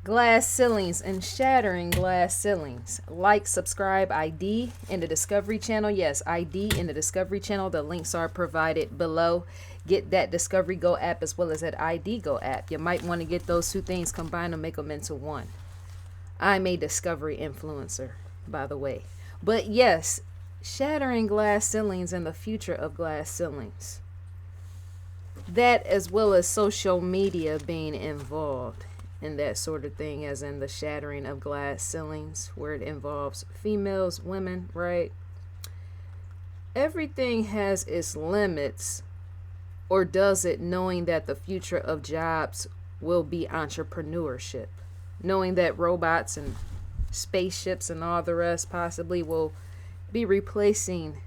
Glass ceilings and shattering glass ceilings. Like, subscribe, ID in the Discovery Channel. Yes, ID in the Discovery Channel. The links are provided below. Get that Discovery Go app as well as that ID Go app. You might want to get those two things combined and make them into one. I'm a Discovery influencer, by the way. But yes, shattering glass ceilings and the future of glass ceilings. That as well as social media being involved in that sort of thing, as in the shattering of glass ceilings, where it involves females, women, right? Everything has its limits, or does it, knowing that the future of jobs will be entrepreneurship, knowing that robots and spaceships and all the rest possibly will be replacing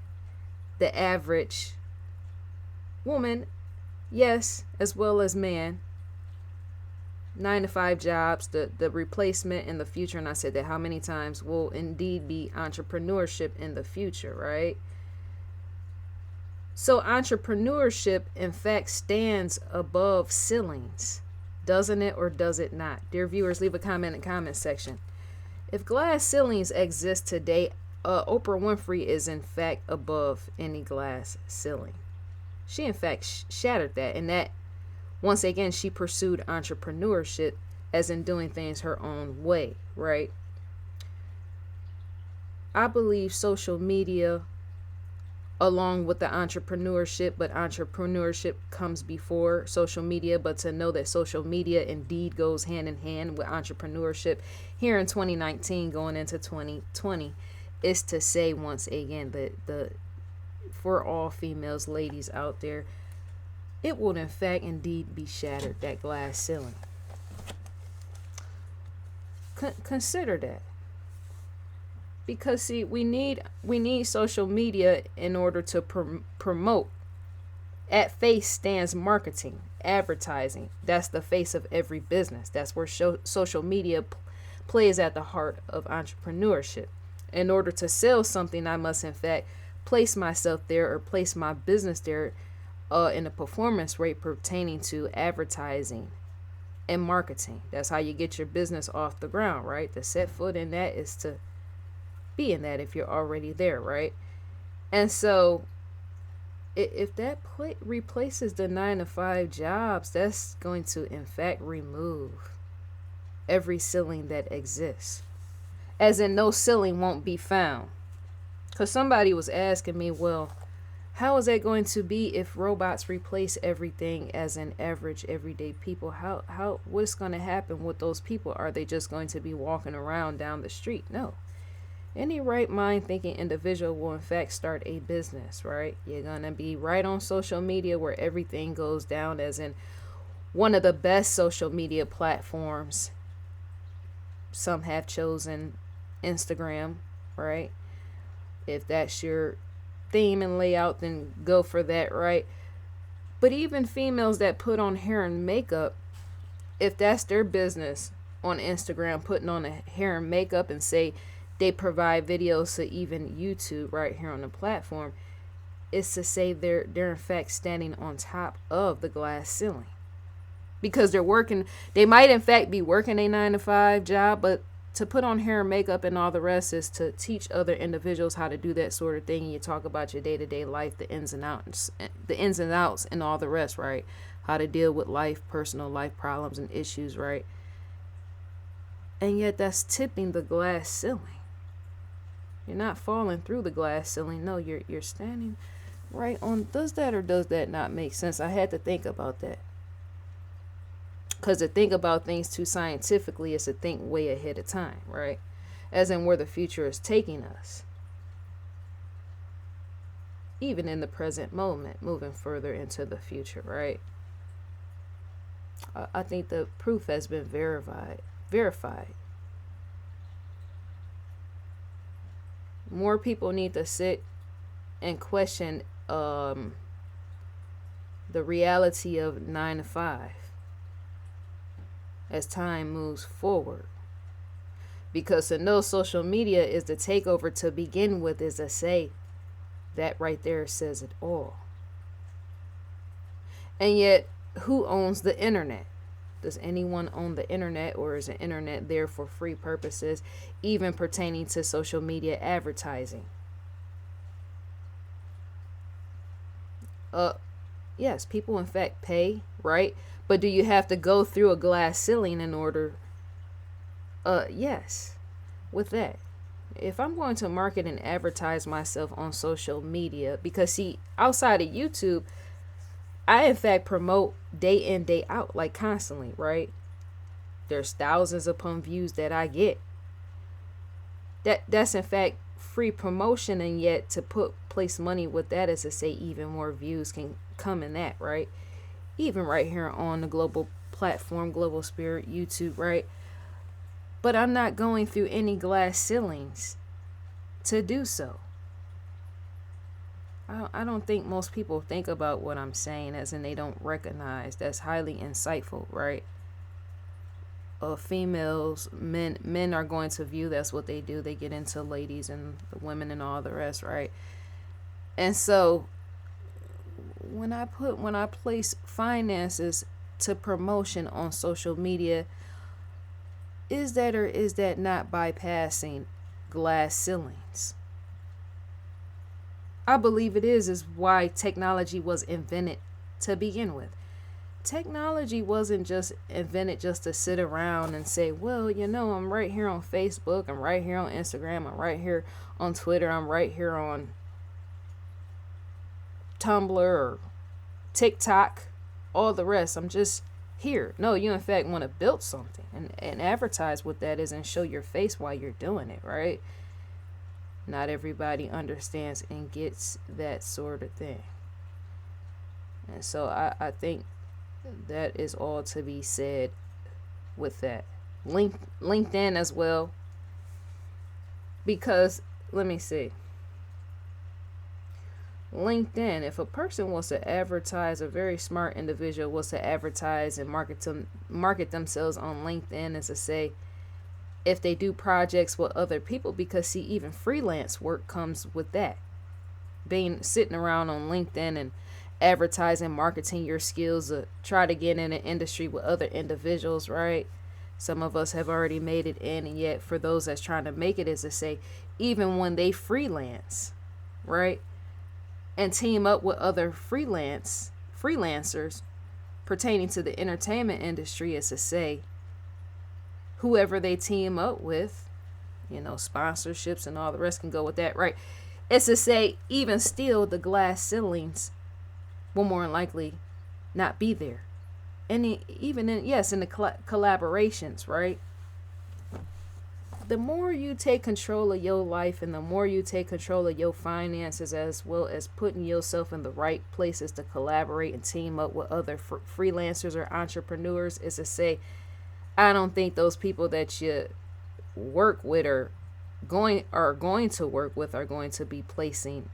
the average woman, yes, as well as man. 9 to 5 jobs, the replacement in the future, and I said that how many times, will indeed be entrepreneurship in the future, right? So entrepreneurship in fact stands above ceilings, doesn't it, or does it not? Dear viewers, leave a comment in the comment section. If glass ceilings exist today, Oprah Winfrey is in fact above any glass ceiling. She in fact shattered that, and that once again, she pursued entrepreneurship, as in doing things her own way, right? I believe social media, along with the entrepreneurship, but entrepreneurship comes before social media. But to know that social media indeed goes hand in hand with entrepreneurship here in 2019, going into 2020, is to say once again that for all females, ladies out there, it will in fact indeed be shattered, that glass ceiling. Consider that, because see, we need social media in order to promote. At face stands marketing, advertising. That's the face of every business. That's where social media plays at the heart of entrepreneurship. In order to sell something, I must in fact place myself there, or place my business there, in a performance rate pertaining to advertising and marketing. That's how you get your business off the ground, right? To set foot in that is to be in that if you're already there, right? And so if that replaces the 9 to 5 jobs, that's going to in fact remove every ceiling that exists, as in no ceiling won't be found. Because somebody was asking me, well, how is that going to be if robots replace everything, as in average everyday people? What's going to happen with those people? Are they just going to be walking around down the street? No. Any right mind thinking individual will in fact start a business, right? You're going to be right on social media, where everything goes down, as in one of the best social media platforms. Some have chosen Instagram, right? If that's your theme and layout, then go for that, right? But even females that put on hair and makeup, if that's their business on Instagram, putting on a hair and makeup, and say they provide videos to even YouTube right here on the platform, is to say they're in fact standing on top of the glass ceiling, because they're working. They might in fact be working a 9 to 5 job, but to put on hair and makeup and all the rest is to teach other individuals how to do that sort of thing. And you talk about your day-to-day life, the ins and outs and all the rest, right? How to deal with life, personal life problems and issues, right? And yet that's tipping the glass ceiling. You're not falling through the glass ceiling. No, you're standing right on. Does that or does that not make sense? I had to think about that. Because to think about things too scientifically is to think way ahead of time, right? As in where the future is taking us. Even in the present moment, moving further into the future, right? I think the proof has been verified. More people need to sit and question the reality of 9 to 5 as time moves forward. Because to know social media is the takeover to begin with is to say that right there says it all. And yet, who owns the internet? Does anyone own the internet, or is the internet there for free purposes, even pertaining to social media advertising? Yes, people in fact pay, right? But do you have to go through a glass ceiling in order? Yes. With that, if I'm going to market and advertise myself on social media, because see, outside of YouTube, I in fact promote day in, day out, like constantly, right? There's thousands upon views that I get. That's in fact free promotion, and yet to place money with that is to say even more views can come in that, right? Even right here on the global platform, Global Spirit, YouTube, right? But I'm not going through any glass ceilings to do so. I don't think most people think about what I'm saying, as in they don't recognize that's highly insightful, right? Females, men are going to view, that's what they do. They get into ladies and the women and all the rest, right? And so when I place finances to promotion on social media, is that or is that not bypassing glass ceilings? I believe it is why technology was invented to begin with. Technology wasn't just invented just to sit around and say, well, I'm right here on Facebook, I'm right here on Instagram, I'm right here on Twitter, I'm right here on Tumblr or TikTok, all the rest. I'm just here. No, you in fact want to build something and advertise what that is and show your face while you're doing it, right? Not everybody understands and gets that sort of thing. And so I think that is all to be said with that. LinkedIn as well. Because, let me see. LinkedIn, if a person wants to advertise, a very smart individual wants to advertise and market themselves on LinkedIn, as to say, if they do projects with other people, because see, even freelance work comes with that. Sitting around on LinkedIn and advertising, marketing your skills, try to get in an industry with other individuals, right? Some of us have already made it in, and yet for those that's trying to make it, is to say, even when they freelance, right, and team up with other freelancers pertaining to the entertainment industry, is to say, whoever they team up with, sponsorships and all the rest can go with that, right? It's to say, even still, the glass ceilings will more than likely not be there. And even in the collaborations, right? The more you take control of your life and the more you take control of your finances, as well as putting yourself in the right places to collaborate and team up with other freelancers or entrepreneurs, is to say, I don't think those people that you work with are going to work with are going to be placing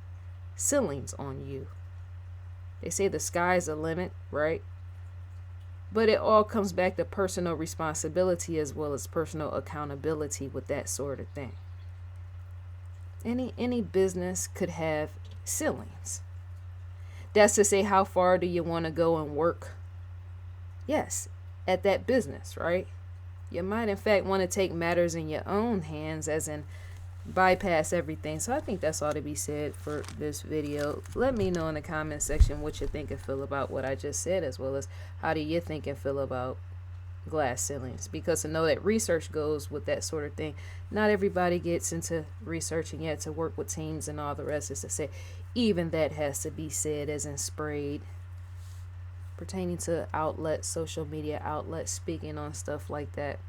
ceilings on you. They say the sky's the limit, right? But it all comes back to personal responsibility as well as personal accountability with that sort of thing. Any business could have ceilings. That's to say, how far do you want to go and work? Yes, at that business, right? You might in fact want to take matters in your own hands, as in bypass everything. So I think that's all to be said for this video. Let me know in the comment section what you think and feel about what I just said, as well as how do you think and feel about glass ceilings, because to know that research goes with that sort of thing. Not everybody gets into researching yet to work with teams and all the rest, is to say, even that has to be said, as in sprayed, pertaining to outlets, social media outlets, speaking on stuff like that.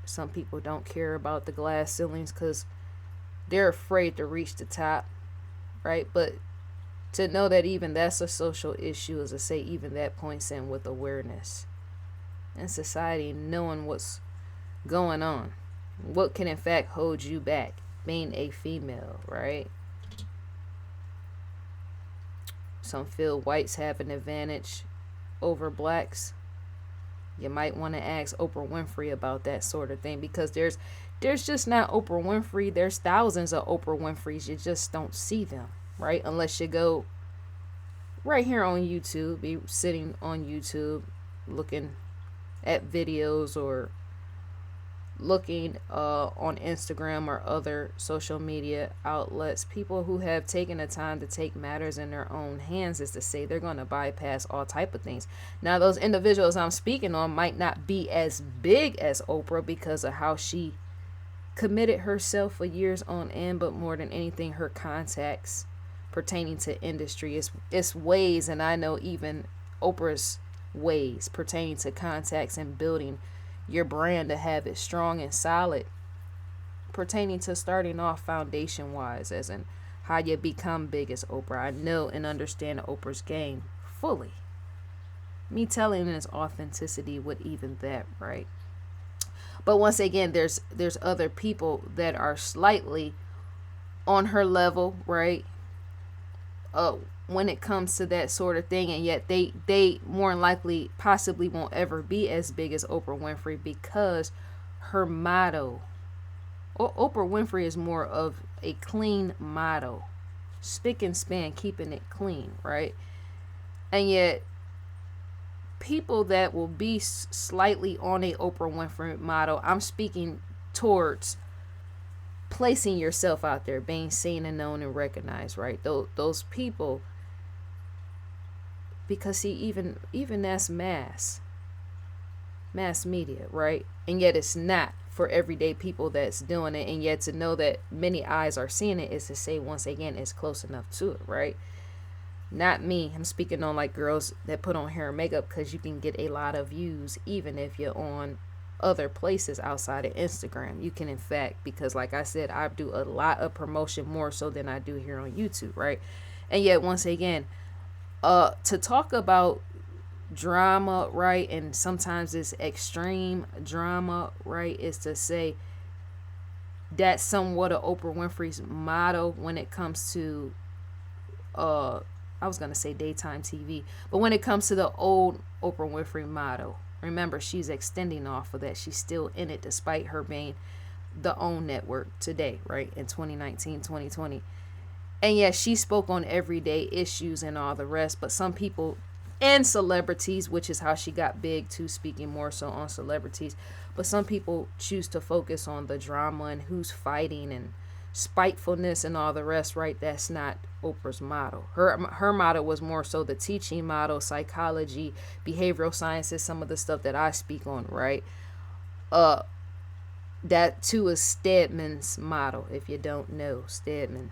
Some people don't care about the glass ceilings because they're afraid to reach the top, right? But to know that even that's a social issue, is to say, even that points in with awareness and society knowing what's going on. What can in fact hold you back, being a female, right? Some feel whites have an advantage over blacks. You might want to ask Oprah Winfrey about that sort of thing, because there's just not Oprah Winfrey. There's thousands of Oprah Winfreys. You just don't see them, right? Unless you go right here on YouTube, be sitting on YouTube looking at videos or looking on Instagram or other social media outlets, people who have taken the time to take matters in their own hands, is to say they're going to bypass all type of things. Now, those individuals I'm speaking on might not be as big as Oprah because of how she committed herself for years on end, but more than anything, her contacts pertaining to industry, it's ways, and I know even Oprah's ways pertaining to contacts and building your brand to have it strong and solid, pertaining to starting off foundation wise, as in how you become big as Oprah. I know and understand Oprah's game fully. Me telling his authenticity with even that, right? But once again, there's other people that are slightly on her level, right? When it comes to that sort of thing, and yet they more than likely possibly won't ever be as big as Oprah Winfrey because her motto, Oprah Winfrey is more of a clean motto, spick and span, keeping it clean, right? And yet people that will be slightly on a Oprah Winfrey motto, I'm speaking towards placing yourself out there, being seen and known and recognized, right? Those people, because see, even that's mass media, right? And yet it's not for everyday people that's doing it, and yet to know that many eyes are seeing it is to say, once again, it's close enough to it, right? Not me. I'm speaking on like girls that put on hair and makeup, because you can get a lot of views even if you're on other places outside of Instagram. You can, in fact, because like I said, I do a lot of promotion more so than I do here on YouTube, right? And yet once again, to talk about drama, right, and sometimes it's extreme drama, right, is to say that's somewhat of Oprah Winfrey's motto when it comes to I was gonna say daytime TV, but when it comes to the old Oprah Winfrey motto, remember, she's extending off of that. She's still in it despite her being the own network today, right, in 2019, 2020. And yes, she spoke on everyday issues and all the rest, but some people and celebrities, which is how she got big too, speaking more so on celebrities, but some people choose to focus on the drama and who's fighting and spitefulness and all the rest, right? That's not Oprah's motto. Her motto was more so the teaching motto, psychology, behavioral sciences, some of the stuff that I speak on, right? That too is Stedman's motto, if you don't know Stedman.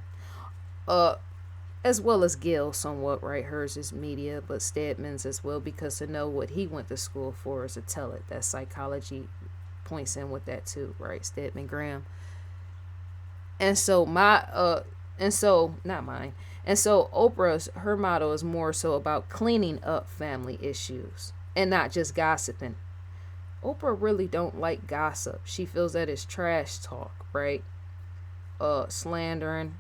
As well as Gill somewhat, right? Hers is media, but Stedman's as well, because to know what he went to school for is to tell it. That psychology points in with that too, right? Stedman Graham. And so not mine. And so Oprah's, her motto is more so about cleaning up family issues and not just gossiping. Oprah really don't like gossip. She feels that it's trash talk, right? Slandering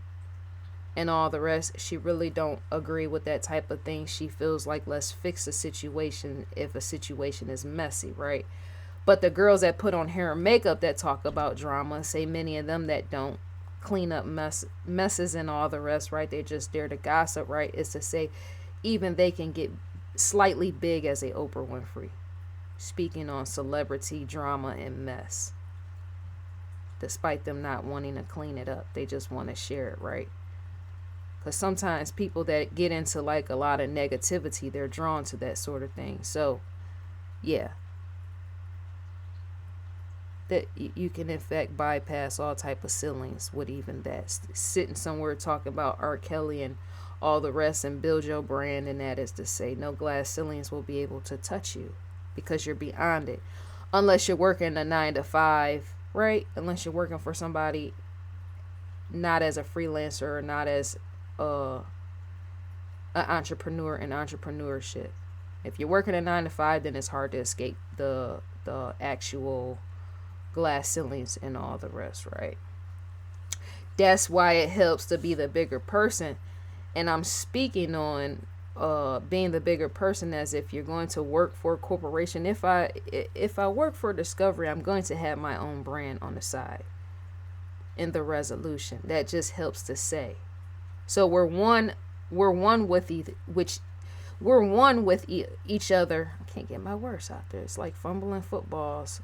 and all the rest. She really don't agree with that type of thing. She feels like, let's fix a situation if a situation is messy, right? But the girls that put on hair and makeup that talk about drama, say many of them that don't clean up messes and all the rest, right? They're just there to gossip, right? Is to say even they can get slightly big as a Oprah Winfrey, speaking on celebrity drama and mess, despite them not wanting to clean it up. They just want to share it, right? Because sometimes people that get into like a lot of negativity, they're drawn to that sort of thing. So yeah, that you can in fact bypass all type of ceilings with even that. Sitting somewhere talking about R. Kelly and all the rest and build your brand, and that is to say no glass ceilings will be able to touch you because you're beyond it. Unless you're working a 9 to 5, right? Unless you're working for somebody not as a freelancer or not as an entrepreneur in entrepreneurship. If you're working a 9 to 5, then it's hard to escape the actual glass ceilings and all the rest, right? That's why it helps to be the bigger person. And I'm speaking on being the bigger person as if you're going to work for a corporation. If I work for Discovery, I'm going to have my own brand on the side in the resolution. That just helps to say. So we're one with which We're one with each other. I can't get my words out there. It's like fumbling footballs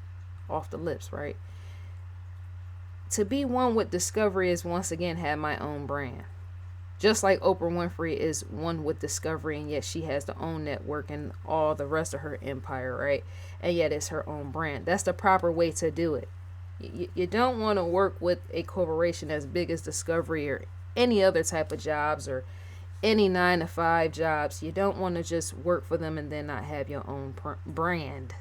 off the lips, right? To be one with Discovery is once again have my own brand. Just like Oprah Winfrey is one with Discovery, and yet she has the own network and all the rest of her empire, right? And yet it's her own brand. That's the proper way to do it. You don't want to work with a corporation as big as Discovery or any other type of jobs or any 9 to 5 jobs. You don't want to just work for them and then not have your own brand.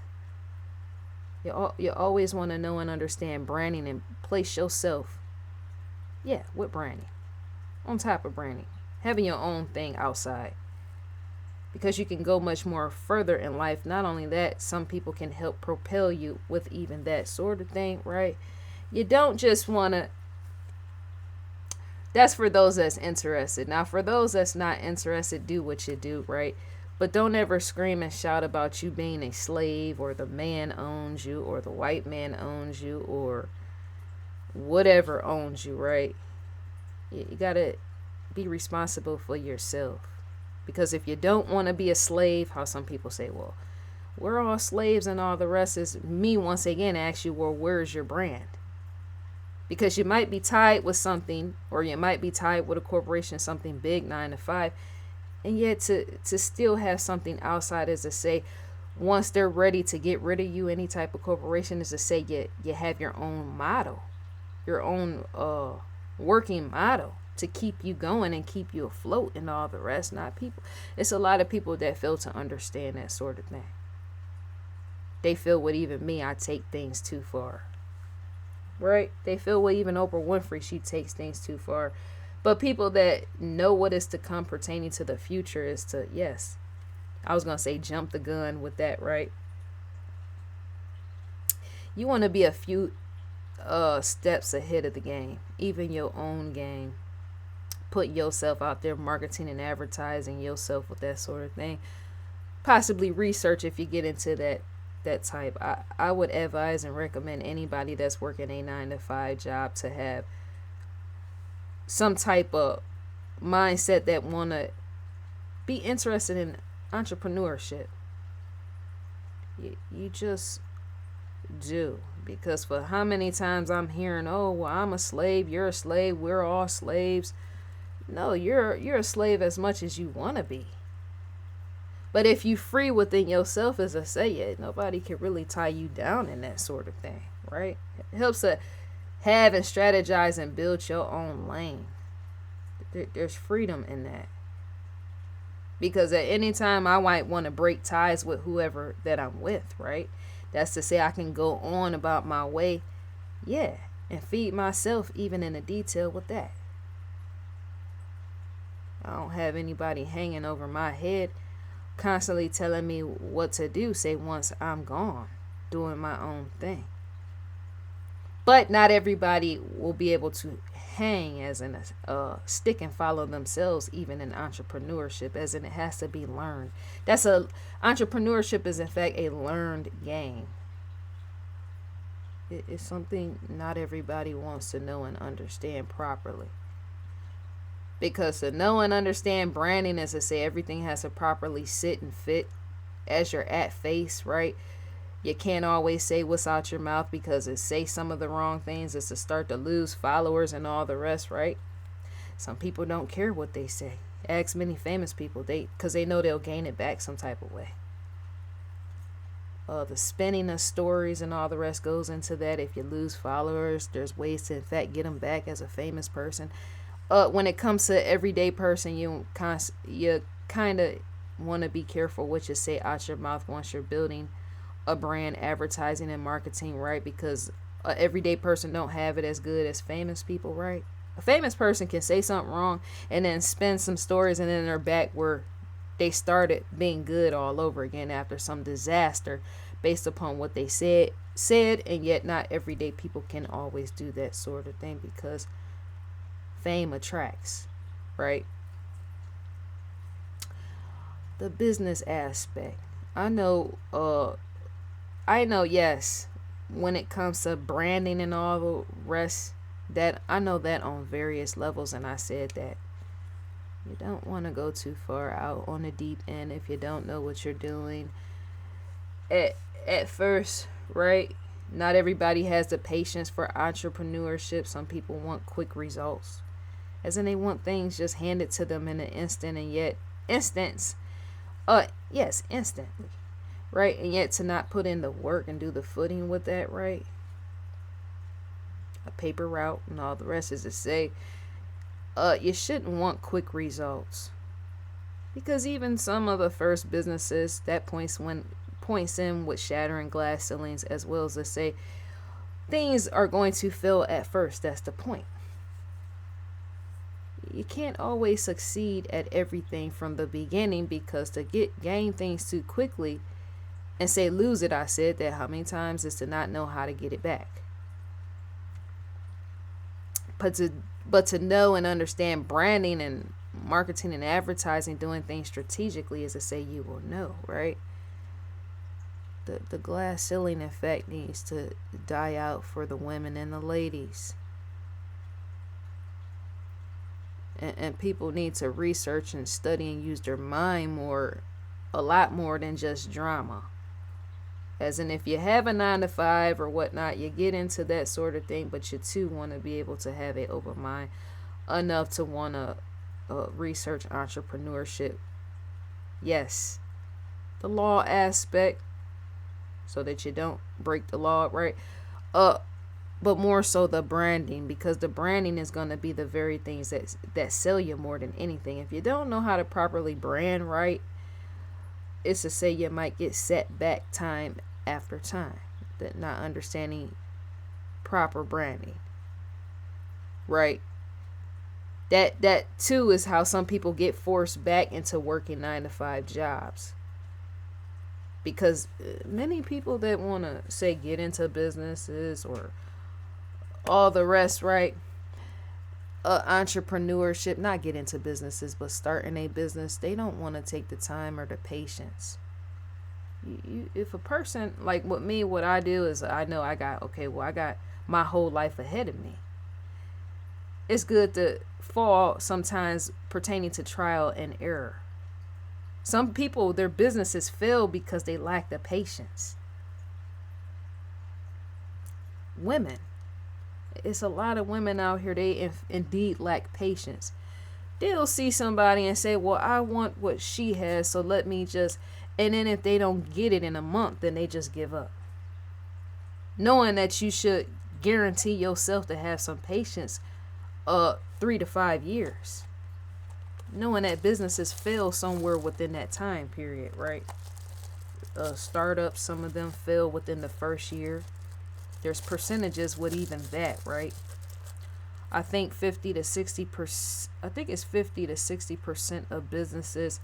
You always want to know and understand branding and place yourself, with branding, on top of branding, having your own thing outside, because you can go much more further in life. Not only that, some people can help propel you with even that sort of thing, right? You don't just want to. That's for those that's interested. Now, for those that's not interested, do what you do, right? But don't ever scream and shout about you being a slave, or the man owns you, or the white man owns you, or whatever owns you, right? You got to be responsible for yourself. Because if you don't want to be a slave, how some people say, well, we're all slaves and all the rest, is me once again ask you, well, where's your brand? Because you might be tied with something, or you might be tied with a corporation, something big, 9 to 5, and yet to still have something outside is to say, once they're ready to get rid of you, any type of corporation, is to say you have your own model, your own working model to keep you going and keep you afloat and all the rest. Not people. It's a lot of people that fail to understand that sort of thing. They feel with even me, I take things too far. Right? They feel with even Oprah Winfrey, she takes things too far. But people that know what is to come pertaining to the future is to, yes, I was going to say jump the gun with that, right? You want to be a few steps ahead of the game, even your own game. Put yourself out there, marketing and advertising yourself with that sort of thing. Possibly research if you get into that type. I would advise and recommend anybody that's working a 9 to 5 job to have some type of mindset that want to be interested in entrepreneurship. You just do. Because for how many times I'm hearing, oh, well, I'm a slave, you're a slave, we're all slaves. No, you're a slave as much as you want to be. But if you free within yourself, as I say, nobody can really tie you down in that sort of thing, right? It helps to have and strategize and build your own lane. There's freedom in that. Because at any time I might want to break ties with whoever that I'm with, right? That's to say I can go on about my way, and feed myself even in the detail with that. I don't have anybody hanging over my head constantly telling me what to do, say once I'm gone, doing my own thing. But not everybody will be able to hang as in a stick and follow themselves, even in entrepreneurship, as in it has to be learned. Entrepreneurship is in fact a learned game. It's something not everybody wants to know and understand properly. Because to know and understand branding is to say everything has to properly sit and fit as you're at face, right? You can't always say what's out your mouth, because it say some of the wrong things is to start to lose followers and all the rest, right? Some people don't care what they say. Ask many famous people, because they know they'll gain it back some type of way. The spinning of stories and all the rest goes into that. If you lose followers, there's ways to in fact get them back as a famous person. When it comes to everyday person, you kind of want to be careful what you say out your mouth once you're building a brand, advertising and marketing, right? Because an everyday person don't have it as good as famous people, right? A famous person can say something wrong and then spin some stories, and then they're back where they started being good all over again after some disaster based upon what they said, and yet not everyday people can always do that sort of thing, because fame attracts, right? The business aspect. I know, yes, when it comes to branding and all the rest, that I know that on various levels, and I said that You don't want to go too far out on the deep end if you don't know what you're doing at first, right? Not everybody has the patience for entrepreneurship. Some people want quick results, as in they want things just handed to them in an instant, and yet yes, instantly, right? And yet to not put in the work and do the footing with that, right? A paper route and all the rest is to say, you shouldn't want quick results, because even some of the first businesses that points in with shattering glass ceilings, as well as to say things are going to fail at first. That's the point. You can't always succeed at everything from the beginning, because to gain things too quickly and say lose it, I said that how many times, is to not know how to get it back. But to know and understand branding and marketing and advertising, doing things strategically, is to say you will know, right? The glass ceiling effect needs to die out for the women and the ladies. And people need to research and study and use their mind a lot more than just drama. As in, if you have a 9-to-5 or whatnot, you get into that sort of thing, but you too want to be able to have an open mind enough to want to research entrepreneurship. Yes, the law aspect, so that you don't break the law, right? But more so the branding, because the branding is going to be the very things that sell you more than anything. If you don't know how to properly brand right, it's to say you might get set back time after time, that not understanding proper branding, right? That too is how some people get forced back into working 9-to-5 jobs, because many people that want to say get into businesses or all the rest, right? Entrepreneurship, not get into businesses, but starting a business, they don't want to take the time or the patience. If a person, like with me, what I do is I know I got my whole life ahead of me. It's good to fall sometimes pertaining to trial and error. Some people, their businesses fail because they lack the patience. Women, it's a lot of women out here, they indeed lack patience. They'll see somebody and say, well, I want what she has, so let me just, and then if they don't get it in a month, then they just give up. Knowing that you should guarantee yourself to have some patience 3 to 5 years. Knowing that businesses fail somewhere within that time period, right? Startups, some of them fail within the first year. There's percentages with even that, right? I think 50 to 60%. I think it's 50 to 60% of businesses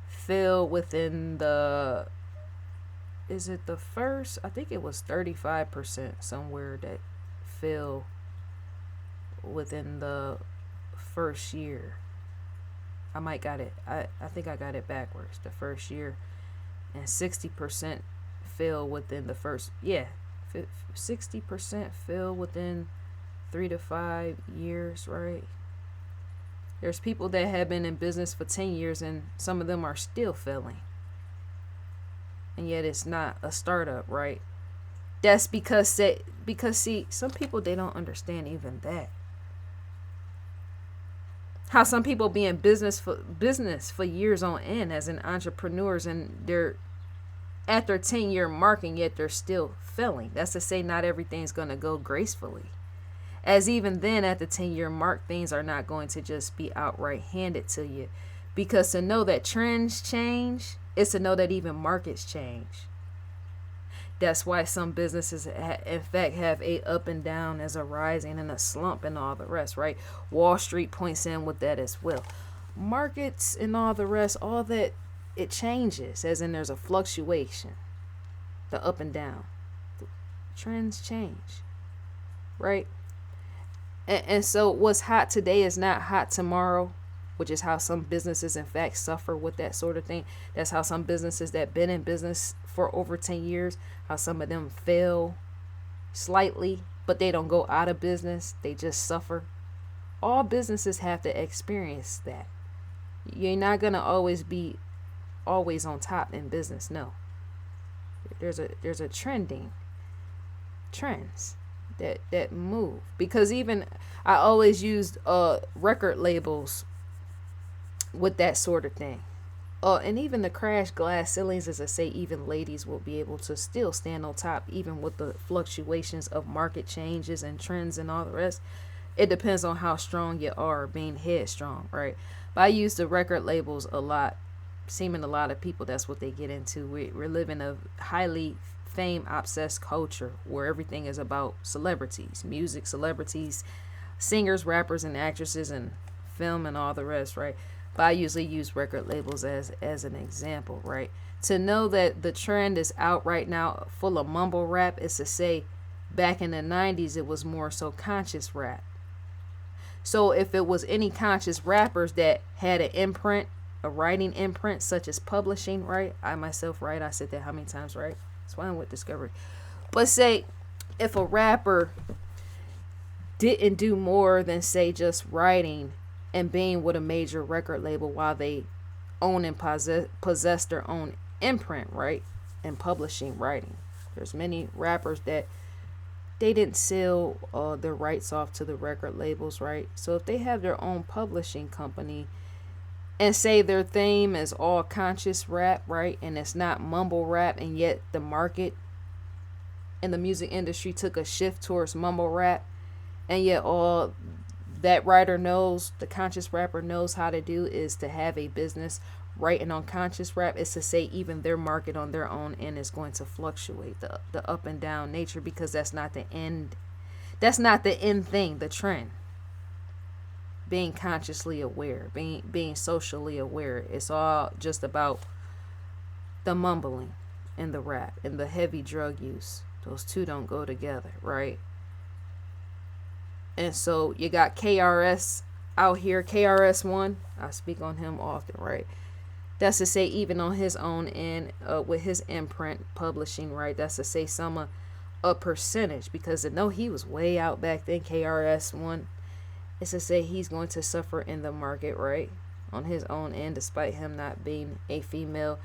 fail within the. Is it the first? I think it was 35% somewhere that fail within the first year. I might got it. I think I got it backwards. The first year, and 60% fail within the first. Yeah, 60% fail within 3 to 5 years, right? There's people that have been in business for 10 years and some of them are still failing. And yet it's not a startup, right? That's because see, some people, they don't understand even that. How some people be in business for years on end as an entrepreneurs, and they're at their 10-year mark and yet they're still failing. That's to say not everything's going to go gracefully. As even then at the 10-year mark, things are not going to just be outright handed to you. Because to know that trends change is to know that even markets change. That's why some businesses, in fact, have a up and down as a rising and a slump and all the rest, right? Wall Street points in with that as well. Markets and all the rest, all that, it changes, as in there's a fluctuation, the up and down. The trends change, right? And so what's hot today is not hot tomorrow, which is how some businesses, in fact, suffer with that sort of thing. That's how some businesses that been in business for over 10 years, how some of them fail slightly, but they don't go out of business. They just suffer. All businesses have to experience that. You're not gonna always be always on top in business. No, there's a trends that move, because even I always used record labels with that sort of thing. And even the crash glass ceilings, as I say, even ladies will be able to still stand on top, even with the fluctuations of market changes and trends and all the rest. It depends on how strong you are, being headstrong, right? But I use the record labels a lot. Seeming a lot of people, that's what they get into. We're living a highly fame obsessed culture where everything is about celebrities, music, celebrities, singers, rappers, and actresses, and film and all the rest, right? But I usually use record labels as an example, right? To know that the trend is out right now full of mumble rap is to say back in the 90s it was more so conscious rap. So if it was any conscious rappers that had an imprint, a writing imprint, such as publishing, right? I myself write. I said that how many times, right? That's why I'm with Discovery. But say if a rapper didn't do more than say just writing and being with a major record label while they own and possess their own imprint, right? And publishing, writing. There's many rappers that they didn't sell their rights off to the record labels, right? So if they have their own publishing company and say their theme is all conscious rap, right? And it's not mumble rap, and yet the market and the music industry took a shift towards mumble rap, and yet all that writer knows, the conscious rapper knows how to do is to have a business writing on conscious rap, is to say even their market on their own end is going to fluctuate, the up and down nature, because that's not the end. That's not the end thing, the trend. Being consciously aware, being socially aware. It's all just about the mumbling and the rap and the heavy drug use. Those two don't go together, right? And so you got KRS out here, KRS-One. I speak on him often, right? That's to say, even on his own end, with his imprint publishing, right? That's to say, a percentage, because I know he was way out back then. KRS-One, it's to say he's going to suffer in the market, right? On his own end, despite him not being a female.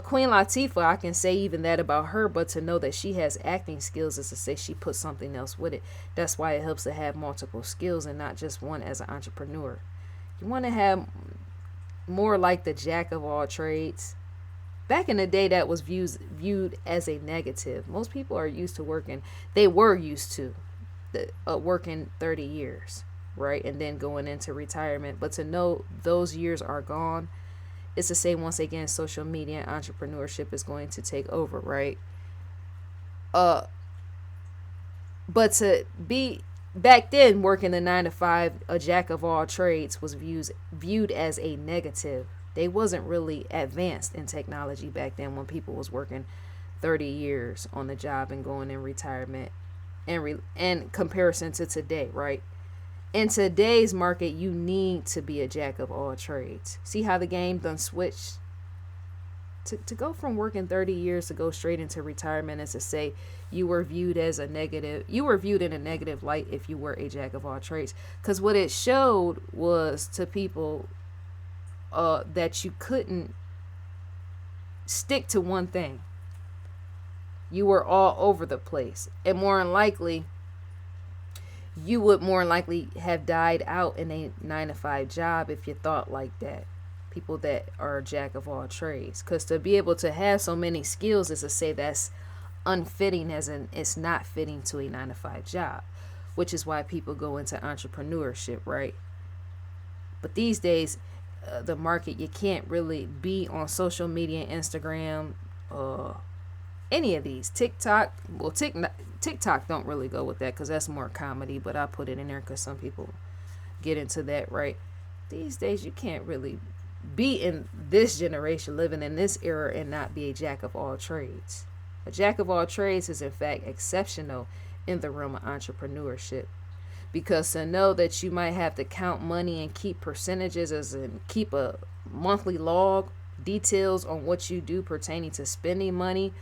Queen Latifah, I can say even that about her, but to know that she has acting skills is to say she put something else with it. That's why it helps to have multiple skills and not just one as an entrepreneur. You want to have more like the jack of all trades. Back in the day, that was viewed as a negative. Most people are used to working. They were used to working 30 years, right? And then going into retirement. But to know those years are gone, it's to say, once again, social media and entrepreneurship is going to take over, right? But to be back then working the 9 to 5, a jack of all trades was viewed as a negative. They wasn't really advanced in technology back then when people was working 30 years on the job and going in retirement, and comparison to today, right? In today's market, you need to be a jack of all trades. See how the game done switched? To go from working 30 years to go straight into retirement is to say you were viewed as a negative. You were viewed in a negative light if you were a jack of all trades. Because what it showed was to people that you couldn't stick to one thing. You were all over the place. And more than likely, you would more likely have died out in a 9 to 5 job if you thought like that. People that are a jack of all trades. Because to be able to have so many skills is to say that's unfitting, as in it's not fitting to a 9 to 5 job. Which is why people go into entrepreneurship, right? But these days, the market, you can't really be on social media, Instagram, any of these. TikTok, well, TikTok don't really go with that because that's more comedy, but I put it in there because some people get into that, right? These days you can't really be in this generation, living in this era, and not be a jack of all trades. A jack of all trades is in fact exceptional in the realm of entrepreneurship, because to know that you might have to count money and keep percentages, as in keep a monthly log, details on what you do pertaining to spending money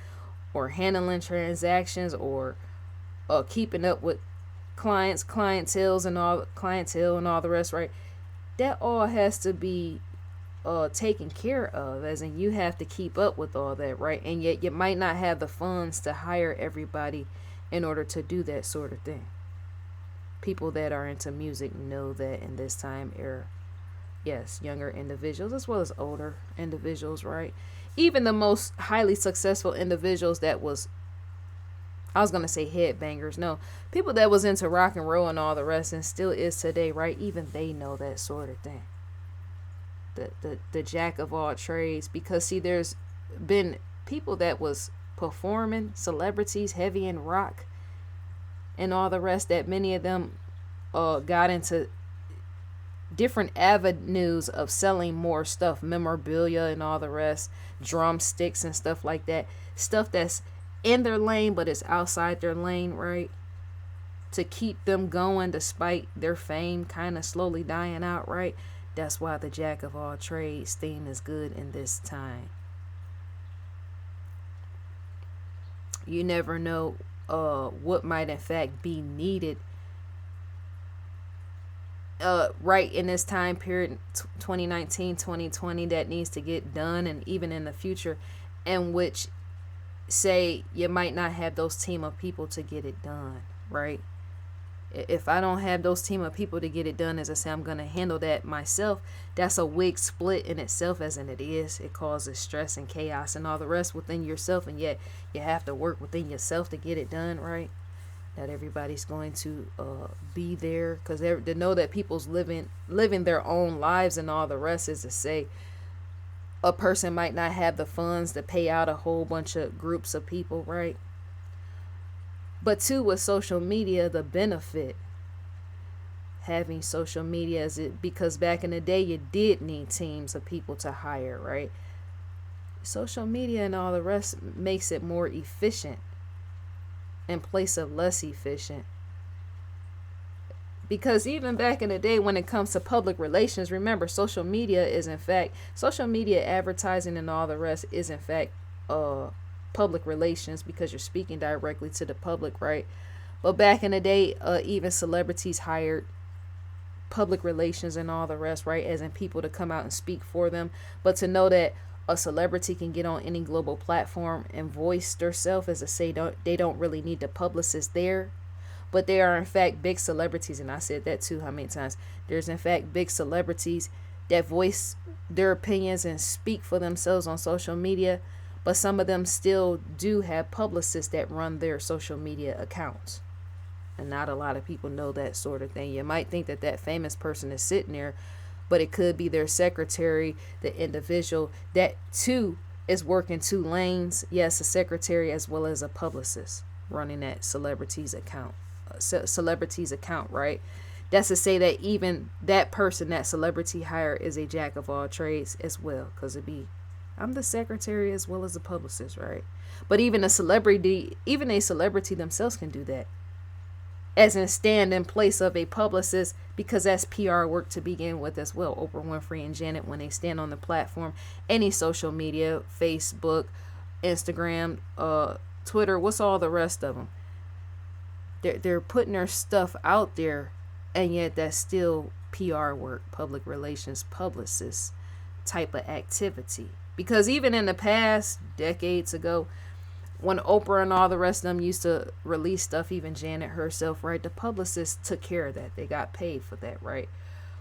or handling transactions, or keeping up with clientele and all the rest, right? That all has to be taken care of, as in you have to keep up with all that, right? And yet you might not have the funds to hire everybody in order to do that sort of thing. People that are into music know that in this time era, yes, younger individuals as well as older individuals, right? Even the most highly successful individuals that was, I was gonna say headbangers, no, people that was into rock and roll and all the rest and still is today, right? Even they know that sort of thing. The jack of all trades, because see, there's been people that was performing, celebrities heavy in rock and all the rest, that many of them got into different avenues of selling more stuff, memorabilia and all the rest, drumsticks and stuff like that, stuff that's in their lane but it's outside their lane, right? To keep them going despite their fame kind of slowly dying out, right? That's why the jack of all trades theme is good in this time. You never know what might in fact be needed right in this time period, 2019, 2020, that needs to get done, and even in the future, in which, say, you might not have those team of people to get it done, right? If I don't have those team of people to get it done, as I say, I'm going to handle that myself. That's a wig split in itself, as in it is. It causes stress and chaos and all the rest within yourself, and yet you have to work within yourself to get it done, right? Not everybody's going to be there, because they know that people's living their own lives and all the rest, is to say a person might not have the funds to pay out a whole bunch of groups of people, right? But too, with social media, the benefit having social media is it, because back in the day you did need teams of people to hire, right? Social media and all the rest makes it more efficient in place of less efficient. Because even back in the day, when it comes to public relations, remember, social media advertising and all the rest is in fact public relations, because you're speaking directly to the public, right? But back in the day, even celebrities hired public relations and all the rest, right? As in people to come out and speak for them. But to know that a celebrity can get on any global platform and voice themselves, as I say, they don't really need the publicist there. But they are in fact big celebrities, and I said that too, how many times? There's in fact big celebrities that voice their opinions and speak for themselves on social media, but some of them still do have publicists that run their social media accounts. And not a lot of people know that sort of thing. You might think that that famous person is sitting there, but it could be their secretary, the individual that too is working two lanes. Yes, a secretary as well as a publicist running that celebrity's account, right? That's to say that even that person, that celebrity hire, is a jack of all trades as well, because I'm the secretary as well as a publicist, right? But even a celebrity themselves can do that, as in stand in place of a publicist, because that's PR work to begin with as well. Oprah Winfrey and Janet, when they stand on the platform, any social media, Facebook, Instagram, Twitter, what's all the rest of them? They're putting their stuff out there, and yet that's still PR work, public relations, publicist type of activity. Because even in the past, decades ago, when Oprah and all the rest of them used to release stuff, even Janet herself, right, the publicists took care of that. They got paid for that, right?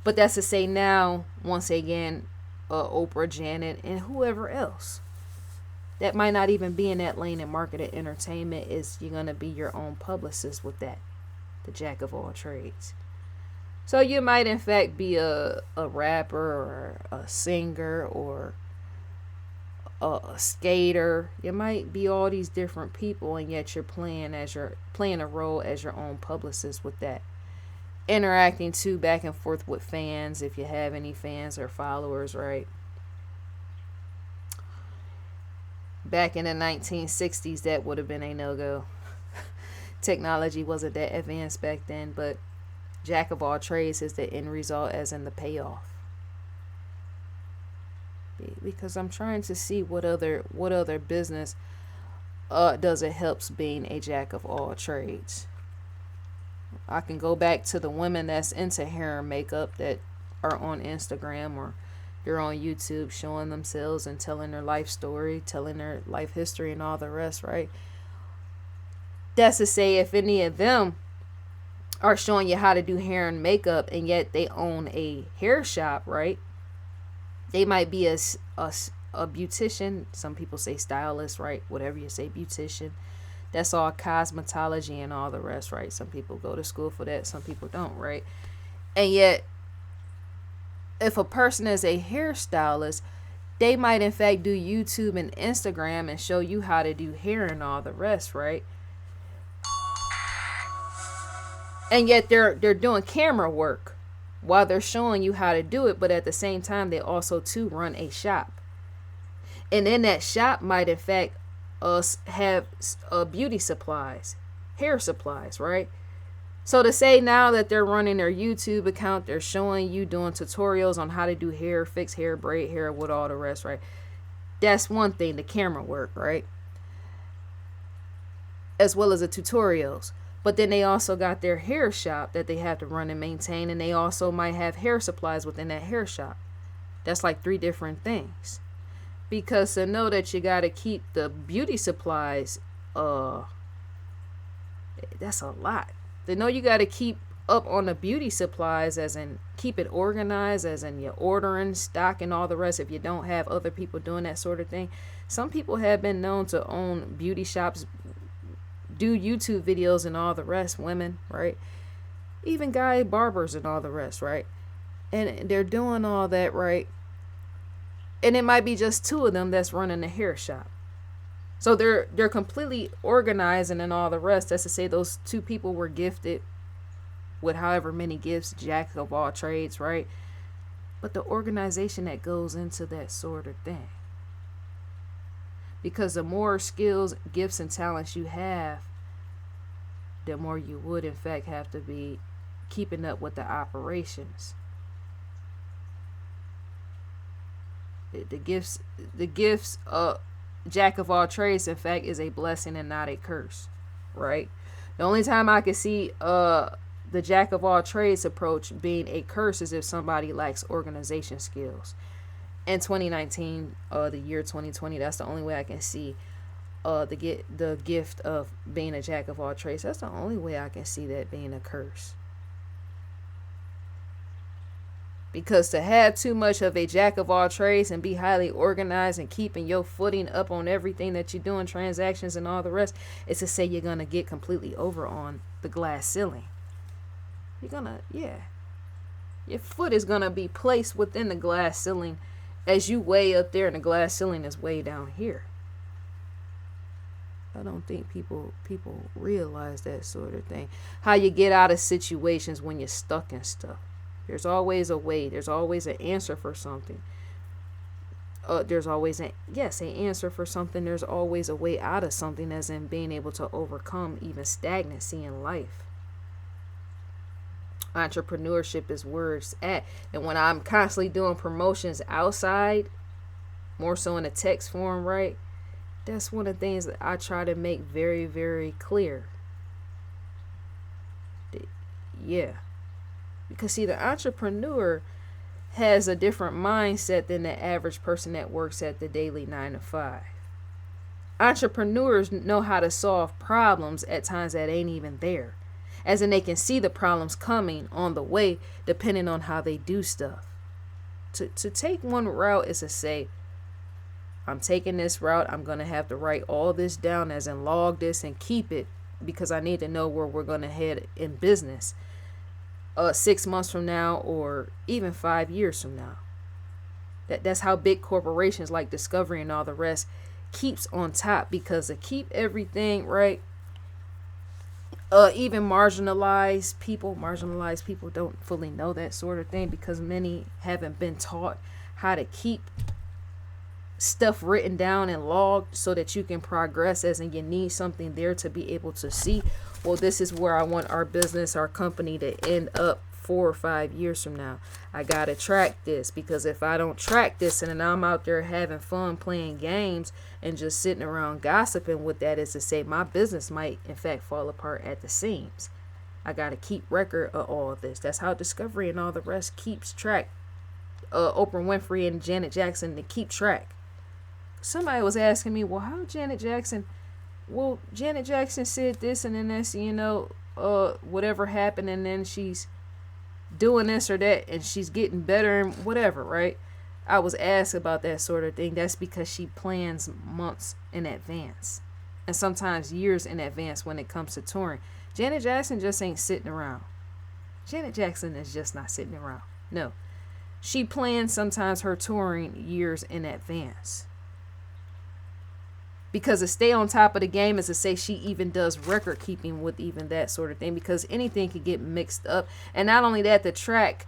But that's to say now, once again, Oprah, Janet, and whoever else that might not even be in that lane in marketing entertainment, is you're going to be your own publicist with that, the jack of all trades. So you might in fact be a rapper or a singer or a skater. You might be all these different people, and yet you're playing a role as your own publicist with that, interacting too back and forth with fans, if you have any fans or followers, right? Back in the 1960s, that would have been a no-go. Technology wasn't that advanced back then, but jack of all trades is the end result, as in the payoff. Because I'm trying to see what other business does it helps being a jack of all trades. I can go back to the women that's into hair and makeup that are on Instagram or They're on YouTube showing themselves and telling their life story, telling their life history and all the rest, right? That's to say, if any of them are showing you how to do hair and makeup and yet they own a hair shop, right? They might be a beautician. Some people say stylist, right? Whatever you say, beautician. That's all cosmetology and all the rest, right? Some people go to school for that. Some people don't, right? And yet, if a person is a hairstylist, they might in fact do YouTube and Instagram and show you how to do hair and all the rest, right? And yet they're doing camera work while they're showing you how to do it, but at the same time they also too run a shop. And in that shop might in fact have beauty supplies, hair supplies, right? So to say now that they're running their YouTube account, they're showing you doing tutorials on how to do hair, fix hair, braid hair, with all the rest, right? That's one thing, the camera work, right? As well as the tutorials. But then they also got their hair shop that they have to run and maintain, and they also might have hair supplies within that hair shop. That's like 3 different things. Because to know that you got to keep the beauty supplies, that's a lot. To know you got to keep up on the beauty supplies, as in keep it organized, as in you're ordering, stock, and all the rest, if you don't have other people doing that sort of thing. Some people have been known to own beauty shops, do YouTube videos and all the rest, women, right? Even guy barbers and all the rest, right? And they're doing all that, right? And it might be just 2 of them that's running the hair shop. So they're completely organizing and all the rest. That's to say those 2 people were gifted with however many gifts, jack of all trades, right? But the organization that goes into that sort of thing. Because the more skills, gifts, and talents you have, the more you would, in fact, have to be keeping up with the operations. The gifts, jack of all trades, in fact, is a blessing and not a curse, right? The only time I can see the jack of all trades approach being a curse is if somebody lacks organization skills. In 2019, the year 2020, that's the only way I can see the gift of being a jack of all trades. That's the only way I can see that being a curse. Because to have too much of a jack of all trades and be highly organized and keeping your footing up on everything that you're doing, transactions and all the rest, is to say you're going to get completely over on the glass ceiling. Your foot is going to be placed within the glass ceiling as you way up there and the glass ceiling is way down here. I don't think people realize that sort of thing. How you get out of situations when you're stuck in stuff. There's always a way. There's always an answer for something. There's always an answer for something. There's always a way out of something, as in being able to overcome even stagnancy in life. Entrepreneurship is where it's at. And when I'm constantly doing promotions outside, more so in a text form, right? That's one of the things that I try to make very, very clear. Yeah. Because see, the entrepreneur has a different mindset than the average person that works at the daily 9 to 5. Entrepreneurs know how to solve problems at times that ain't even there. As in, they can see the problems coming on the way, depending on how they do stuff. To take one route is to say, I'm taking this route. I'm going to have to write all this down, as in log this and keep it, because I need to know where we're going to head in business 6 months from now, or even 5 years from now. That's how big corporations like Discovery and all the rest keeps on top, because to keep everything right. Even marginalized people don't fully know that sort of thing, because many haven't been taught how to keep stuff written down and logged so that you can progress, as in you need something there to be able to see, well, this is where I want our business, our company to end up 4 or 5 years from now. I gotta track this, because if I don't track this and then I'm out there having fun playing games and just sitting around gossiping, with that is to say my business might in fact fall apart at the seams. I gotta keep record of all of this. That's how Discovery and all the rest keeps track Oprah Winfrey and Janet Jackson to keep track. Somebody was asking me, well, how Janet Jackson said this and then that's, whatever happened, and then she's doing this or that and she's getting better and whatever, right? I was asked about that sort of thing. That's because she plans months in advance and sometimes years in advance when it comes to touring. Janet Jackson just ain't sitting around. Janet Jackson is just not sitting around. No. She plans sometimes her touring years in advance. Because to stay on top of the game is to say she even does record keeping with even that sort of thing, because anything could get mixed up. And not only that, the track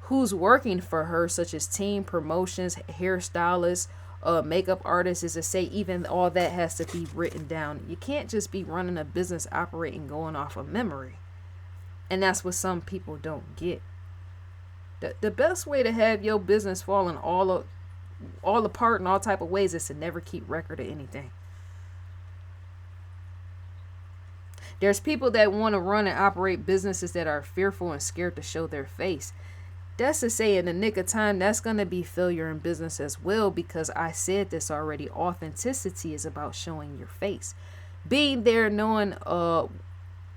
who's working for her, such as team, promotions, hairstylists, makeup artists, is to say even all that has to be written down. You can't just be running a business operating going off of memory. And that's what some people don't get. The best way to have your business falling all apart in all type of ways is to never keep record of anything. There's people that want to run and operate businesses that are fearful and scared to show their face. That's to say, in the nick of time, that's going to be failure in business as well, because I said this already. Authenticity is about showing your face. Being there, knowing,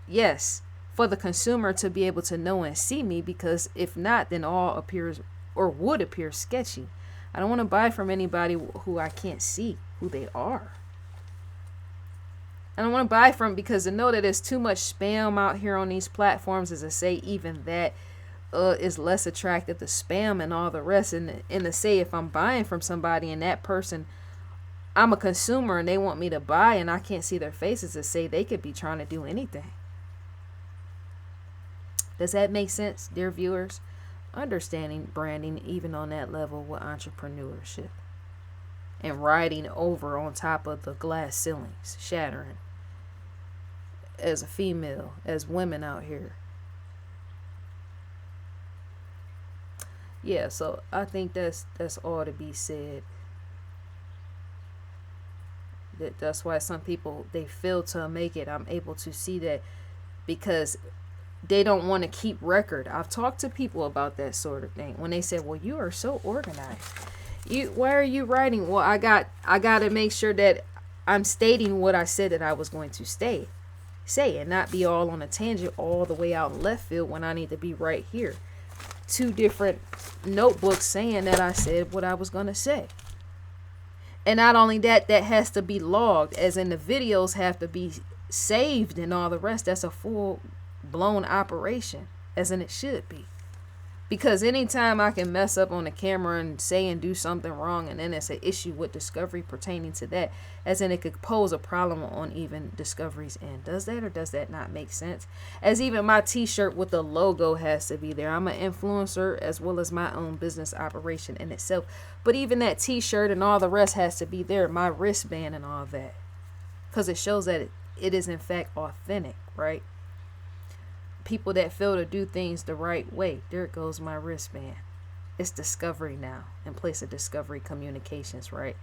yes, for the consumer to be able to know and see me, because if not, then all appears or would appear sketchy. I don't want to buy from anybody who I can't see who they are. I don't want to buy from, because to know that there's too much spam out here on these platforms, as I say, even that is less attractive to spam and all the rest. And to say, if I'm buying from somebody and that person, I'm a consumer and they want me to buy and I can't see their faces, to say they could be trying to do anything. Does that make sense, dear viewers? Understanding branding even on that level with entrepreneurship and riding over on top of the glass ceilings, shattering as a female, as women out here. Yeah, so I think that's all to be said. That's why some people, they fail to make it. I'm able to see that because they don't want to keep record. I've talked to people about that sort of thing. When they say, well, you are so organized. Why are you writing? Well, I got to make sure that I'm stating what I said that I was going to say and not be all on a tangent all the way out in left field when I need to be right here. 2 different notebooks saying that I said what I was going to say. And not only that has to be logged, as in the videos have to be saved and all the rest. That's a full blown operation, as in it should be. Because anytime I can mess up on the camera and say and do something wrong, and then it's an issue with discovery pertaining to that, as in it could pose a problem on even discovery's end. Does that or does that not make sense? As even my t-shirt with the logo has to be there. I'm an influencer as well as my own business operation in itself. But even that t-shirt and all the rest has to be there. My wristband and all that. Because it shows that it is in fact authentic, right? People that fail to do things the right way. There it goes, my wristband. It's discovery now, in place of discovery communications, right?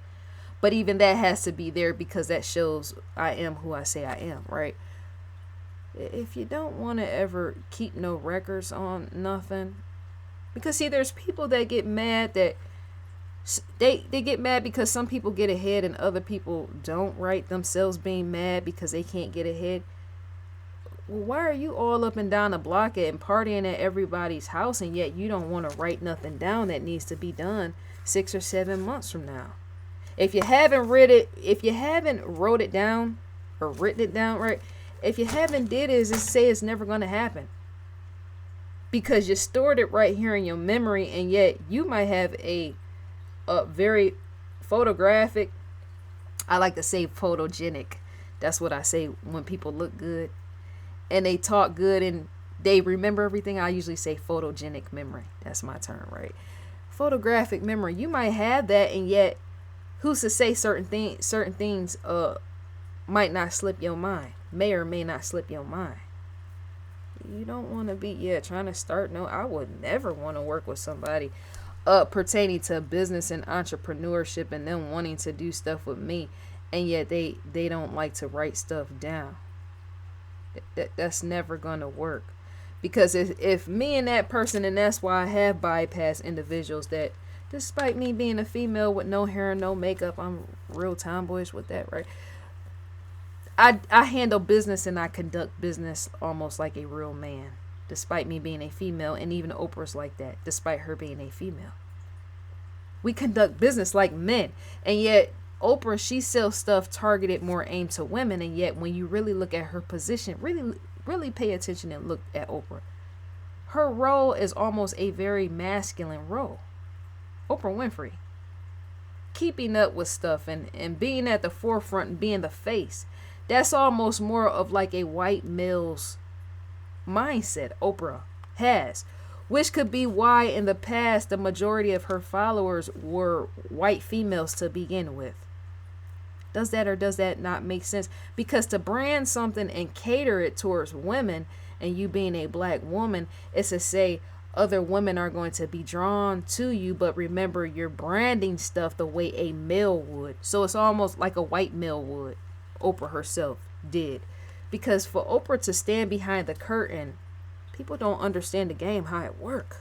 But even that has to be there because that shows I am who I say I am, right? If you don't want to ever keep no records on nothing, because see, there's people that get mad that they get mad because some people get ahead and other people don't, right? Themselves being mad because they can't get ahead. Well, why are you all up and down the block and partying at everybody's house, and yet you don't want to write nothing down that needs to be done 6 or 7 months from now? If you haven't wrote it down or written it down, right? If you haven't did it, just say it's never going to happen. Because you stored it right here in your memory, and yet you might have a very photographic, I like to say photogenic. That's what I say when people look good. And they talk good and they remember everything. I usually say photogenic memory. That's my term, right? Photographic memory. You might have that, and yet who's to say certain things might not slip your mind, may or may not slip your mind. You don't want to be trying to start. No, I would never want to work with somebody pertaining to business and entrepreneurship and them wanting to do stuff with me, and yet they don't like to write stuff down. That's never going to work, Because if me and that person, and that's why I have bypassed individuals that, despite me being a female with no hair and no makeup, I'm real tomboyish with that, right? I handle business and I conduct business almost like a real man, despite me being a female, and even Oprah's like that, despite her being a female. We conduct business like men, and yet Oprah, she sells stuff targeted more aimed to women, and yet when you really look at her position, really pay attention and look at Oprah, her role is almost a very masculine role. Oprah Winfrey, keeping up with stuff and being at the forefront and being the face, that's almost more of like a white male's mindset Oprah has, which could be why in the past the majority of her followers were white females to begin with. Does that or does that not make sense? Because to brand something and cater it towards women, and you being a black woman, is to say other women are going to be drawn to you, but remember, you're branding stuff the way a male would. So it's almost like a white male would. Oprah herself did. Because for Oprah to stand behind the curtain, people don't understand the game, how it works.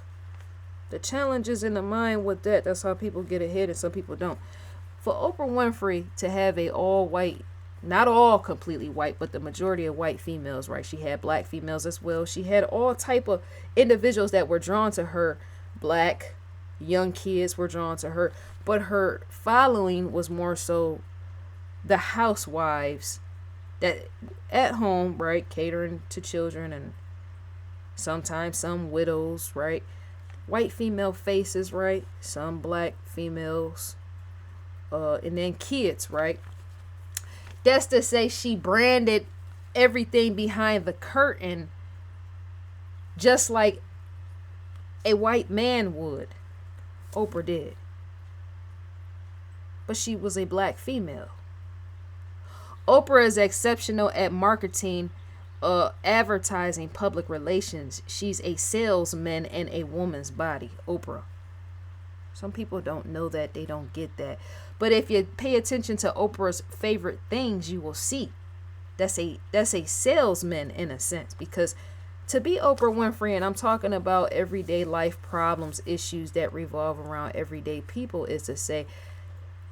The challenges in the mind with that's how people get ahead and some people don't. For Oprah Winfrey to have a all white, not all completely white, but the majority of white females, right? She had black females as well. She had all type of individuals that were drawn to her. Black, young kids were drawn to her. But her following was more so the housewives that at home, right? Catering to children and sometimes some widows, right? White female faces, right? Some black females. And then kids, right? That's to say she branded everything behind the curtain just like a white man would. Oprah did. But she was a black female. Oprah is exceptional at marketing, advertising, public relations. She's a salesman in a woman's body. Oprah. Some people don't know that. They don't get that. But if you pay attention to Oprah's favorite things, you will see that's a salesman in a sense. Because to be Oprah Winfrey, and I'm talking about everyday life problems, issues that revolve around everyday people, is to say,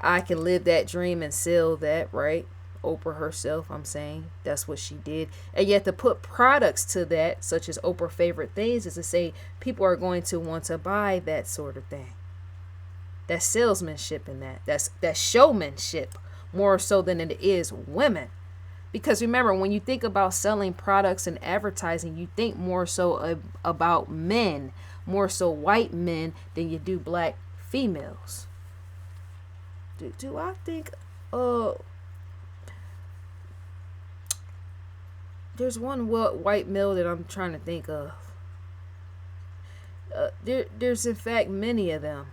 I can live that dream and sell that, right? Oprah herself, I'm saying, that's what she did. And yet to put products to that, such as Oprah favorite things, is to say people are going to want to buy that sort of thing. That's salesmanship in that. That's showmanship more so than it is women. Because remember, when you think about selling products and advertising, you think more so about men, more so white men than you do black females. Do I think there's one white male that I'm trying to think of. There's in fact many of them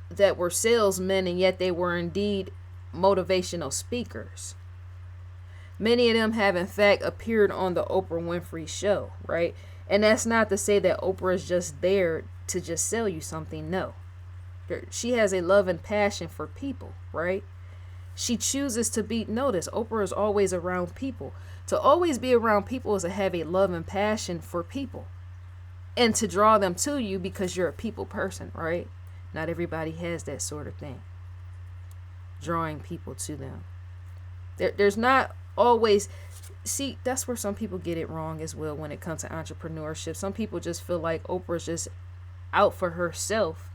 that were salesmen, and yet they were indeed motivational speakers. Many of them have in fact appeared on the Oprah Winfrey show, right? And that's not to say that Oprah is just there to just sell you something. No. She has a love and passion for people, right? She chooses to be noticed. Oprah is always around people. To always be around people is to have a love and passion for people and to draw them to you because you're a people person, right? Not everybody has that sort of thing. Drawing people to them. There's not always... See, that's where some people get it wrong as well when it comes to entrepreneurship. Some people just feel like Oprah's just out for herself,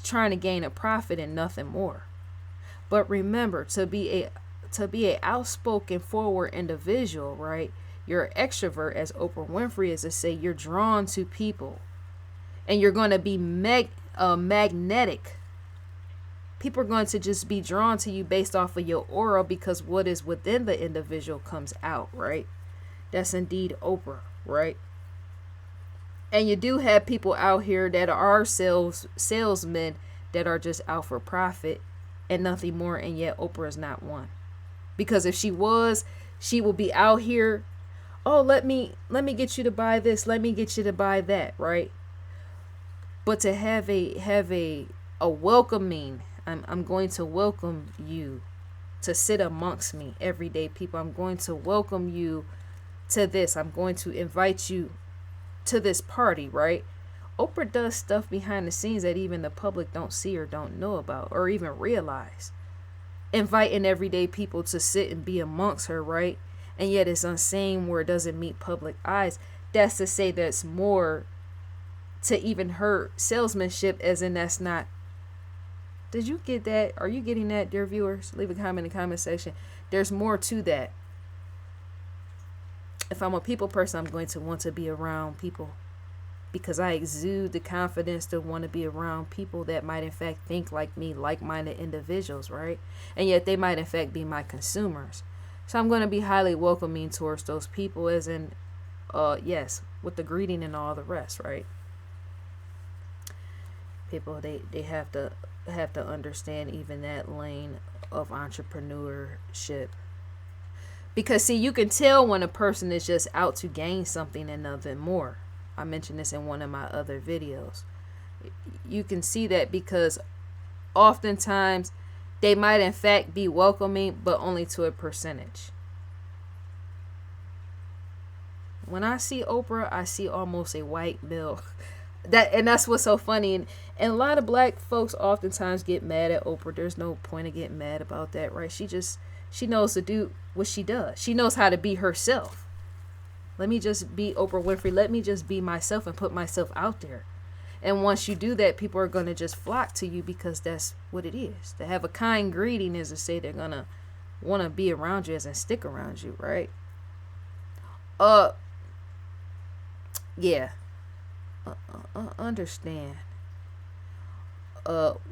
trying to gain a profit and nothing more. But remember, to be a outspoken, forward individual, right? You're an extrovert, as Oprah Winfrey is, to say you're drawn to people, and you're going to be magnetic. People are going to just be drawn to you based off of your aura, because what is within the individual comes out, right? That's indeed Oprah, right? And you do have people out here that are salesmen that are just out for profit and nothing more, and yet Oprah is not one. Because if she was, she would be out here, oh, let me get you to buy this, let me get you to buy that, right? But to have a welcoming, I'm going to welcome you to sit amongst me, everyday people. I'm going to welcome you to this. I'm going to invite you to this party, right? Oprah does stuff behind the scenes that even the public don't see or don't know about or even realize. Inviting everyday people to sit and be amongst her, right? And yet it's unseen where it doesn't meet public eyes. That's to say there's more to even her salesmanship, as in that's not. Did you get that? Are you getting that, dear viewers? Leave a comment in the comment section. There's more to that. If I'm a people person, I'm going to want to be around people because I exude the confidence to want to be around people that might in fact think like me, like-minded individuals, right? And yet they might in fact be my consumers. So I'm going to be highly welcoming towards those people, as in, yes, with the greeting and all the rest, right? People, they have to understand even that lane of entrepreneurship. Because see, you can tell when a person is just out to gain something and nothing more. I mentioned this in one of my other videos. You can see that because oftentimes they might in fact be welcoming, but only to a percentage. When I see Oprah, I see almost a white male. That's what's so funny. And a lot of black folks oftentimes get mad at Oprah. There's no point of getting mad about that, right? She knows to do what she does. She knows how to be herself. Let me just be Oprah Winfrey. Let me just be myself and put myself out there. And once you do that, people are going to just flock to you because that's what it is. To have a kind greeting is to say they're going to want to be around you as in stick around you, right? Yeah. Understand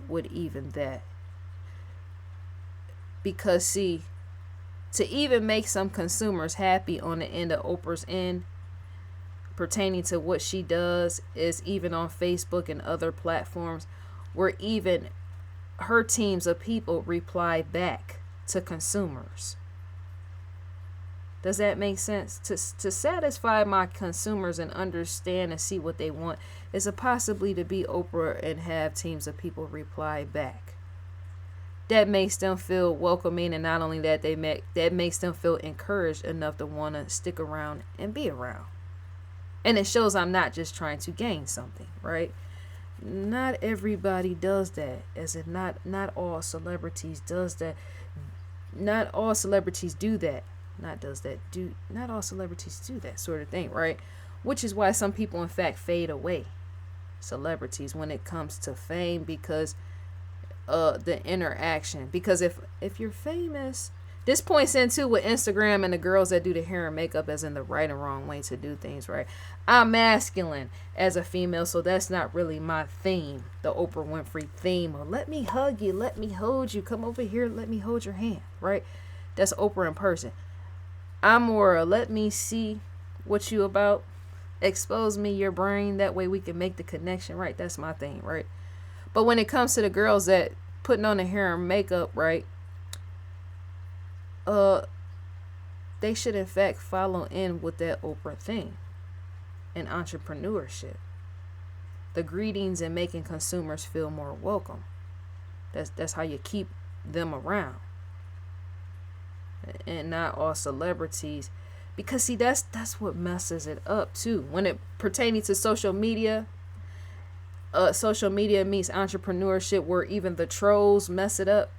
with even that. Because see, to even make some consumers happy on the end of Oprah's end pertaining to what she does is even on Facebook and other platforms where even her teams of people reply back to consumers. Does that make sense? To satisfy my consumers and understand and see what they want is a possibly to be Oprah and have teams of people reply back. That makes them feel welcoming, and not only that, that makes them feel encouraged enough to want to stick around and be around. And it shows I'm not just trying to gain something, right? Not everybody does that, as in not all celebrities does that. Not all celebrities do that. Not all celebrities do that sort of thing, right? Which is why some people in fact fade away, celebrities, when it comes to fame, because the interaction. Because if you're famous, this points into with Instagram and the girls that do the hair and makeup as in the right and wrong way to do things, right? I'm masculine as a female, so that's not really my theme, the Oprah Winfrey theme of let me hug you, let me hold you, come over here, let me hold your hand, right? That's Oprah in person. I'm more let me see what you about, expose me your brain, that way we can make the connection, right? That's my thing, right? But when it comes to the girls that putting on the hair and makeup, right, they should in fact follow in with that Oprah thing and entrepreneurship, the greetings and making consumers feel more welcome. That's how you keep them around. And not all celebrities, because see, that's what messes it up too when it pertaining to social media. Social media meets entrepreneurship, where even the trolls mess it up.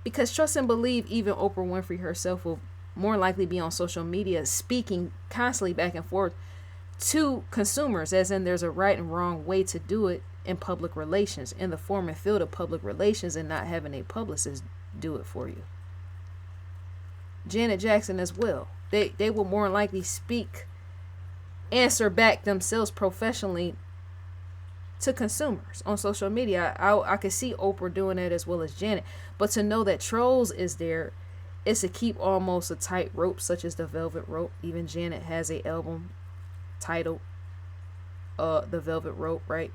Because trust and believe, even Oprah Winfrey herself will more likely be on social media speaking constantly back and forth to consumers, as in there's a right and wrong way to do it in public relations, in the form and field of public relations, and not having a publicist do it for you. Janet Jackson as well. They will more likely answer back themselves professionally to consumers on social media. I could see Oprah doing that as well as Janet. But to know that trolls is there is to keep almost a tight rope, such as the Velvet Rope. Even Janet has a album titled The Velvet Rope, right?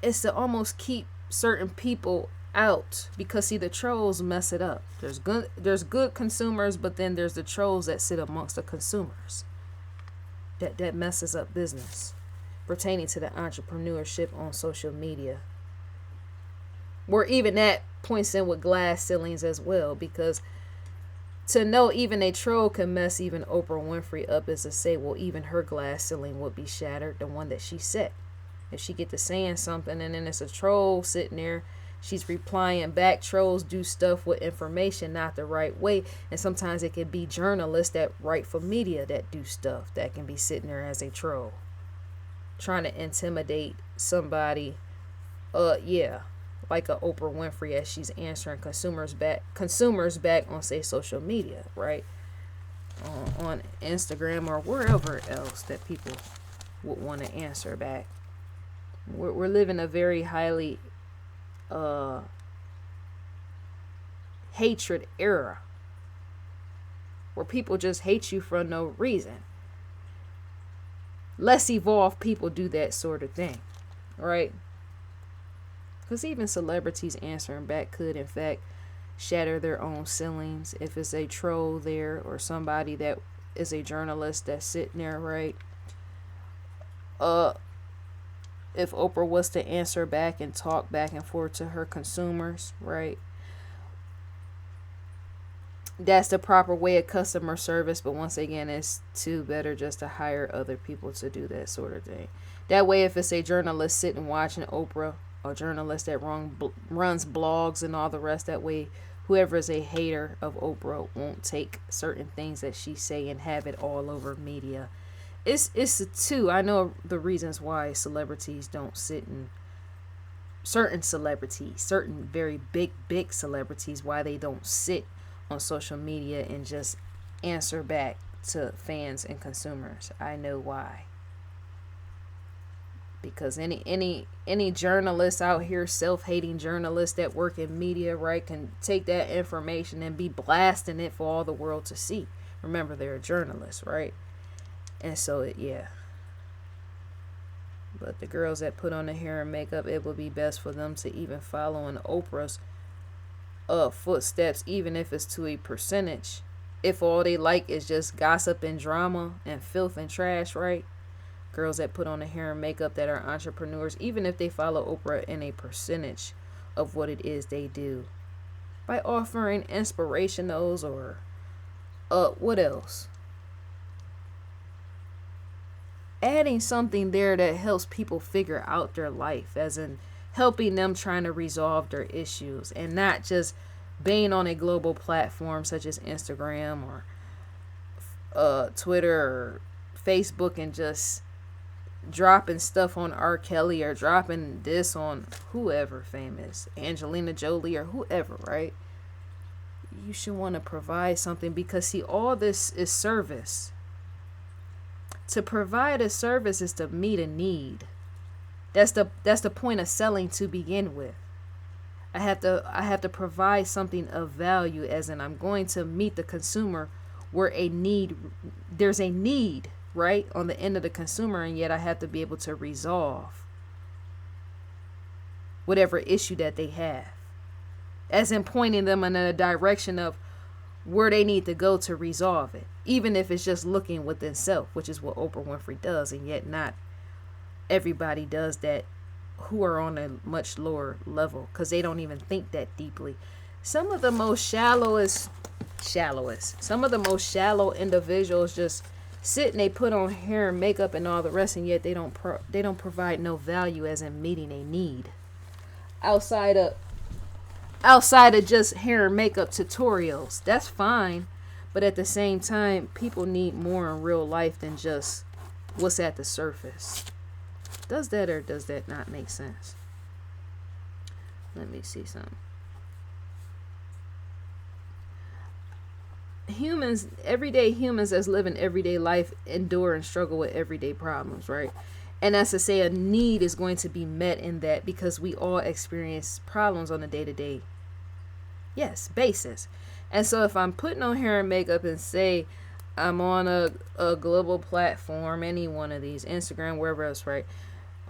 It's to almost keep certain people out, because see, the trolls mess it up. There's good consumers, but then there's the trolls that sit amongst the consumers. That messes up business pertaining to the entrepreneurship on social media. Where even that points in with glass ceilings as well, because To know even a troll can mess even Oprah Winfrey up is to say, well, even her glass ceiling would be shattered, the one that she set. If she get to saying something and then it's a troll sitting there, she's replying back. Trolls do stuff with information not the right way, and sometimes it can be journalists that write for media that do stuff that can be sitting there as a troll, trying to intimidate somebody. Yeah, like a Oprah Winfrey as she's answering consumers back on, say, social media, right? On Instagram or wherever else that people would want to answer back. We're living a very highly hatred era where people just hate you for no reason. Less evolved people do that sort of thing, right? Because even celebrities answering back could, in fact, shatter their own ceilings if it's a troll there or somebody that is a journalist that's sitting there, right? If Oprah was to answer back and talk back and forth to her consumers, right? That's the proper way of customer service, but once again, it's too better just to hire other people to do that sort of thing. That way, if it's a journalist sitting watching Oprah, a journalist that runs blogs and all the rest, that way, whoever is a hater of Oprah won't take certain things that she say and have it all over media. It's too. I know the reasons why celebrities don't sit in certain very big celebrities, why they don't sit on social media and just answer back to fans and consumers. I know why. Because any journalist out here, self-hating journalists that work in media, right, can take that information and be blasting it for all the world to see. Remember, they're a journalist, right? And so, yeah. But the girls that put on the hair and makeup, it would be best for them to even follow in Oprah's footsteps, even if it's to a percentage. If all they like is just gossip and drama and filth and trash, right? Girls that put on the hair and makeup that are entrepreneurs, even if they follow Oprah in a percentage of what it is they do, by offering inspirationals or what else? Adding something there that helps people figure out their life, as in helping them trying to resolve their issues, and not just being on a global platform such as Instagram or Twitter or Facebook and just dropping stuff on R. Kelly or dropping this on whoever famous, Angelina Jolie or whoever, right? You should want to provide something, because see, all this is service. To provide a service is to meet a need. That's the point of selling to begin with. I have to provide something of value, as in I'm going to meet the consumer where there's a need, right, on the end of the consumer, and yet I have to be able to resolve whatever issue that they have, as in pointing them in a direction of where they need to go to resolve it, even if it's just looking within self, which is what Oprah Winfrey does, and yet not everybody does that who are on a much lower level, because they don't even think that deeply. Some of the most shallowest, some of the most shallow individuals just sit and they put on hair and makeup and all the rest, and yet they don't provide no value, as in meeting a need outside of just hair and makeup tutorials. That's fine, but at the same time, people need more in real life than just what's at the surface. Does that or does that not make sense? Let me see something. Everyday humans that's living everyday life endure and struggle with everyday problems, right? And that's to say, a need is going to be met in that, because we all experience problems on a day-to-day, basis. And so if I'm putting on hair and makeup and say I'm on a global platform, any one of these, Instagram, wherever else, right,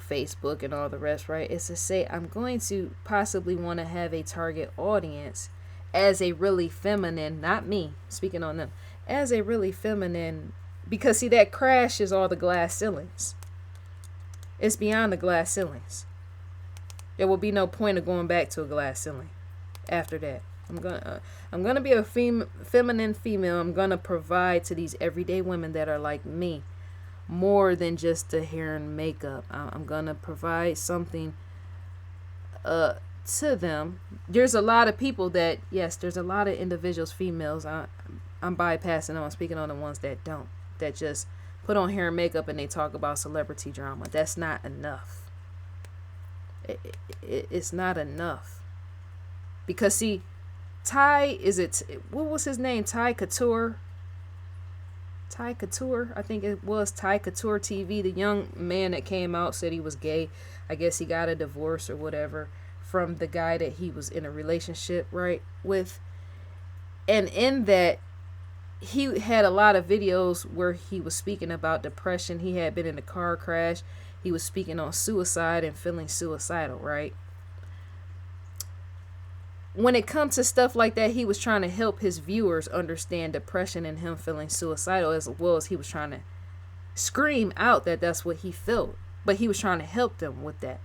Facebook and all the rest, right, it's to say I'm going to possibly want to have a target audience as a really feminine, not me speaking on them, as a really feminine, because see, that crashes all the glass ceilings. It's beyond the glass ceilings. There will be no point of going back to a glass ceiling after that. I'm gonna be a feminine female. I'm gonna provide to these everyday women that are like me more than just the hair and makeup. I'm gonna provide something uh to them. There's a lot of people that, yes, there's a lot of individuals, females. I'm bypassing them. I'm speaking on the ones that don't, that just put on hair and makeup and they talk about celebrity drama. That's not enough. It's not enough. Because see, what was his name? Ty Couture, I think it was Ty Couture TV. The young man that came out said he was gay. I guess he got a divorce or whatever from the guy that he was in a relationship, right, with. And in that, he had a lot of videos where he was speaking about depression. He had been in a car crash. He was speaking on suicide and feeling suicidal, right? When it comes to stuff like that, he was trying to help his viewers understand depression and him feeling suicidal, as well as he was trying to scream out that that's what he felt. But he was trying to help them with that,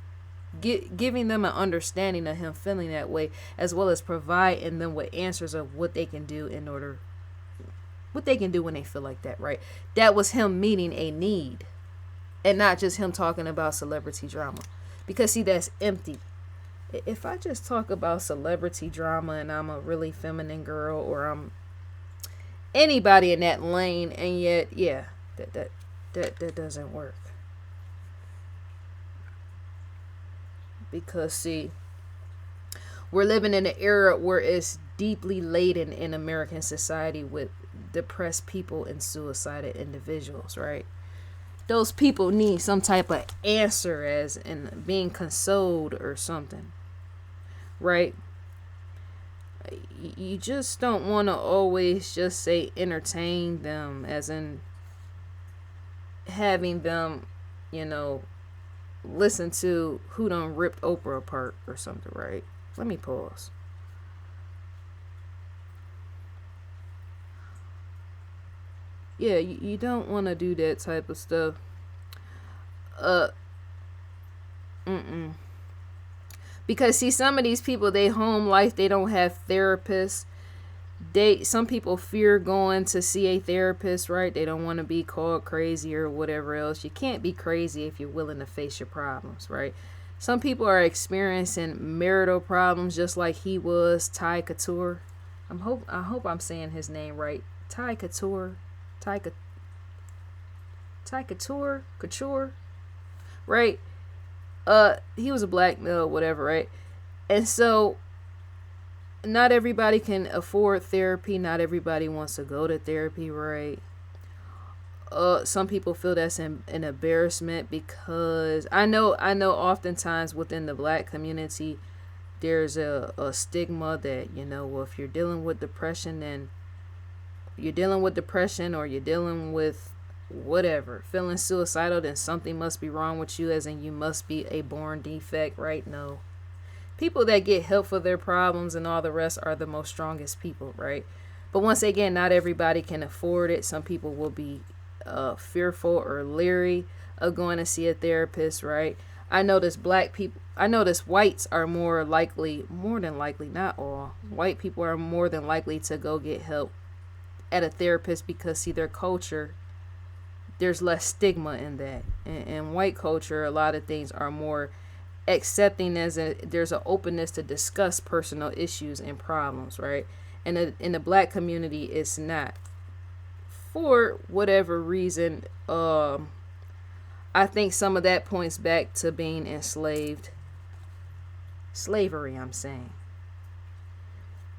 giving them an understanding of him feeling that way, as well as providing them with answers of what they can do when they feel like that, right? That was him meeting a need, and not just him talking about celebrity drama. Because see, that's empty. If I just talk about celebrity drama and I'm a really feminine girl, or I'm anybody in that lane, and yet, yeah, that doesn't work. Because see, we're living in an era where it's deeply laden in American society with depressed people and suicidal individuals, right? Those people need some type of answer, as in being consoled or something, right? You just don't want to always just say entertain them, as in having them, listen to who done ripped Oprah apart or something, right? Let me pause. Yeah, you don't want to do that type of stuff. Uh, mm-mm. Because see, some of these people, they home life, they don't have therapists. Some people fear going to see a therapist, right? They don't want to be called crazy or whatever else. You can't be crazy if you're willing to face your problems, right? Some people are experiencing marital problems, just like he was, Ty Couture. I hope I'm saying his name right. Ty Couture, right? He was a black male, whatever, right? And so, not everybody can afford therapy. Not everybody wants to go to therapy, right? Some people feel that's an embarrassment, because I know oftentimes within the black community, there's a stigma that, well, if you're dealing with depression, then you're dealing with depression, or you're dealing with whatever, feeling suicidal, then something must be wrong with you, as in you must be a born defect, right? No. People that get help for their problems and all the rest are the most strongest people, right? But once again, not everybody can afford it. Some people will be fearful or leery of going to see a therapist, right? I notice whites are more than likely, not all, white people are more than likely to go get help at a therapist, because see, their culture, there's less stigma in that. In white culture, a lot of things are more accepting, there's an openness to discuss personal issues and problems, right? And in the black community, it's not. For whatever reason, I think some of that points back to being enslaved. Slavery, I'm saying.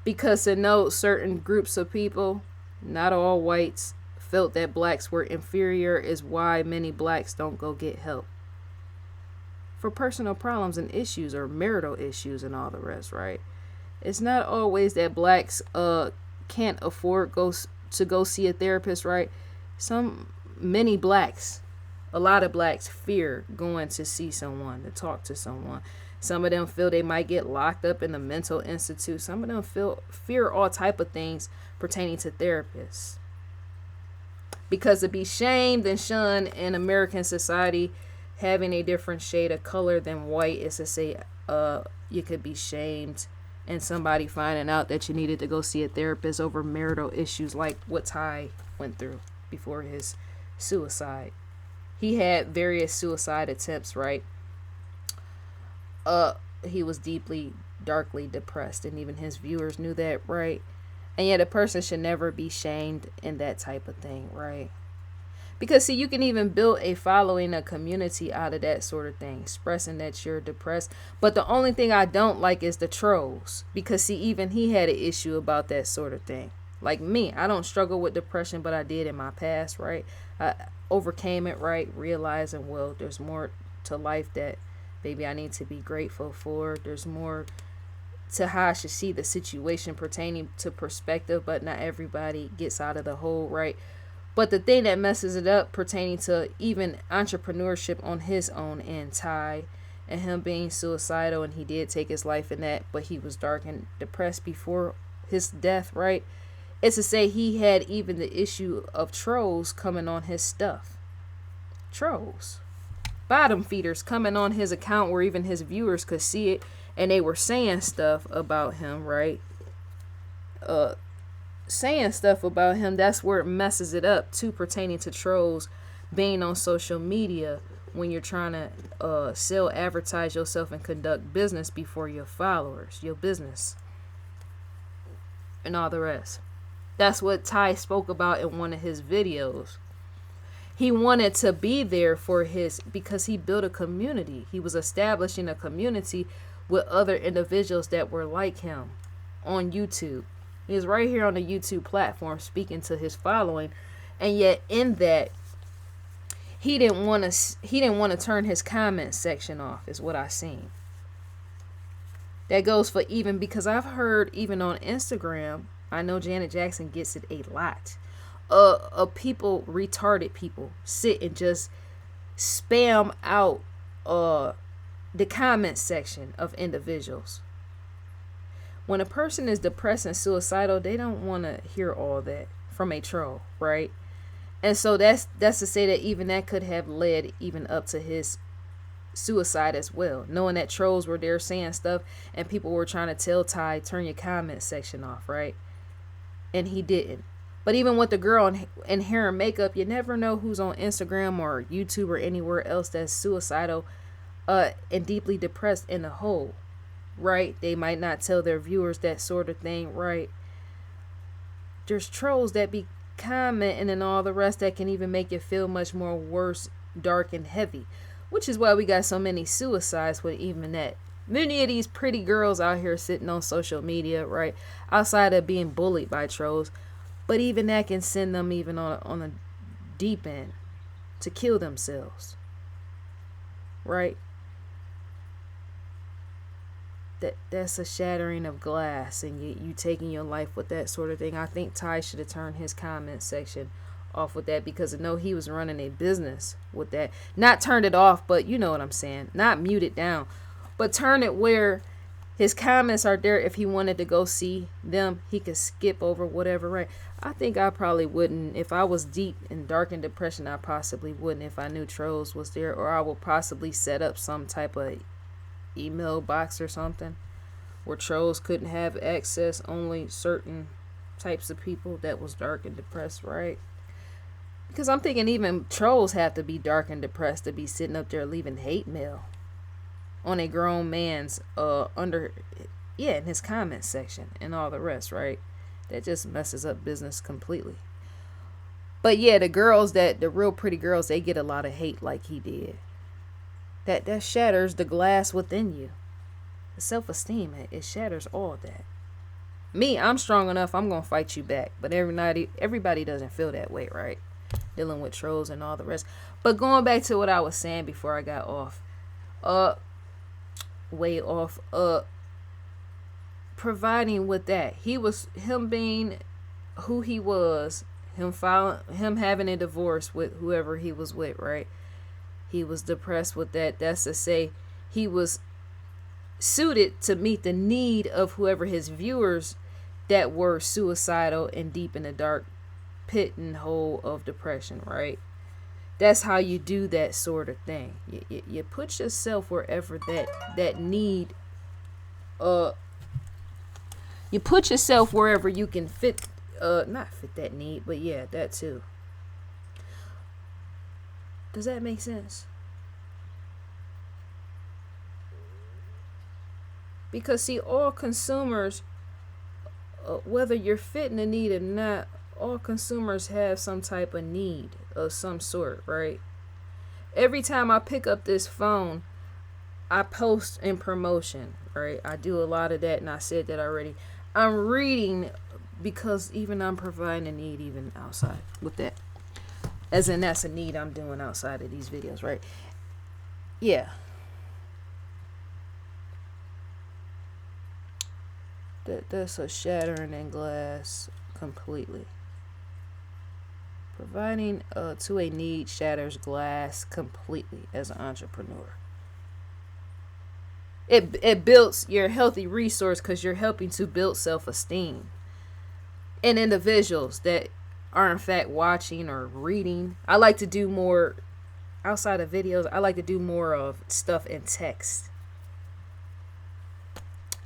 Because to know certain groups of people, not all whites, felt that blacks were inferior, is why many blacks don't go get help for personal problems and issues, or marital issues and all the rest, right? It's not always that blacks can't afford to go see a therapist, right? A lot of blacks fear going to see someone, to talk to someone. Some of them feel they might get locked up in a mental institute. Some of them fear all type of things pertaining to therapists. Because to be shamed and shunned in American society, having a different shade of color than white, is to say you could be shamed and somebody finding out that you needed to go see a therapist over marital issues like what Ty went through before his suicide. He had various suicide attempts, right? He was deeply, darkly depressed, and even his viewers knew that, right? And yet a person should never be shamed in that type of thing, right? Because see, you can even build a following, a community out of that sort of thing, expressing that you're depressed. But the only thing I don't like is the trolls. Because see, even he had an issue about that sort of thing. Like me, I don't struggle with depression, but I did in my past, right? I overcame it, right? Realizing, well, there's more to life that maybe I need to be grateful for. There's more to how I should see the situation pertaining to perspective, but not everybody gets out of the hole, right? But the thing that messes it up pertaining to even entrepreneurship on his own end, Ty, and him being suicidal, and he did take his life in that, but he was dark and depressed before his death, right? It's to say he had even the issue of trolls coming on his stuff. Trolls. Bottom feeders coming on his account where even his viewers could see it, and they were saying stuff about him, right? Saying stuff about him, that's where it messes it up too, pertaining to trolls being on social media when you're trying to sell, advertise yourself, and conduct business before your followers, your business, and all the rest. That's what Ty spoke about in one of his videos. He wanted to be there for because he built a community. He was establishing a community with other individuals that were like him on YouTube. He was right here on the YouTube platform speaking to his following, and yet in that he didn't want to turn his comment section off, is what I seen. That goes for even, because I've heard even on Instagram, I know Janet Jackson gets it a lot. People, retarded people, sit and just spam out the comment section of individuals. When a person is depressed and suicidal, they don't want to hear all that from a troll, right? And so that's to say that even that could have led even up to his suicide as well, knowing that trolls were there saying stuff and people were trying to tell Ty, turn your comment section off, right? And he didn't. But even with the girl in hair and makeup, you never know who's on Instagram or YouTube or anywhere else that's suicidal and deeply depressed in the hole, right? They might not tell their viewers that sort of thing, right? There's trolls that be commenting and all the rest that can even make you feel much more worse, dark, and heavy, which is why we got so many suicides with even that. Many of these pretty girls out here sitting on social media, right, outside of being bullied by trolls, but even that can send them even on a deep end to kill themselves, right? That's a shattering of glass, and you taking your life with that sort of thing. I think Ty should have turned his comment section off with that, because I know he was running a business with that. Not turned it off, but you know what I'm saying. Not mute it down, but turn it where his comments are there. If he wanted to go see them, he could skip over whatever, right? I think I probably wouldn't. If I was deep in dark and depression, I possibly wouldn't if I knew trolls was there, or I would possibly set up some type of email box or something where trolls couldn't have access, only certain types of people that was dark and depressed, right? Because I'm thinking even trolls have to be dark and depressed to be sitting up there leaving hate mail on a grown man's in his comment section and all the rest, right? That just messes up business completely. But yeah, the real pretty girls, they get a lot of hate like he did. That shatters the glass within you. The self-esteem, it shatters all of that. Me, I'm strong enough, I'm gonna fight you back. But everybody doesn't feel that way, right? Dealing with trolls and all the rest. But going back to what I was saying before I got off. Way off. Providing with that. Him being who he was, him having a divorce with whoever he was with, right? He was depressed with that. That's to say, he was suited to meet the need of whoever his viewers that were suicidal and deep in the dark pit and hole of depression, right? That's how you do that sort of thing. You put yourself wherever that need You put yourself wherever you can fit, not fit that need, but yeah, that too. Does that make sense? Because see, all consumers, whether you're fitting a need or not, all consumers have some type of need of some sort, right? Every time I pick up this phone, I post in promotion, right? I do a lot of that, and I said that already. I'm reading because even I'm providing a need even outside with that. As in, that's a need I'm doing outside of these videos, right? Yeah. That's a shattering in glass completely. Providing to a need shatters glass completely as an entrepreneur. It builds your healthy resource because you're helping to build self-esteem in individuals that are in fact watching or reading. I like to do more outside of videos. I like to do more of stuff in text.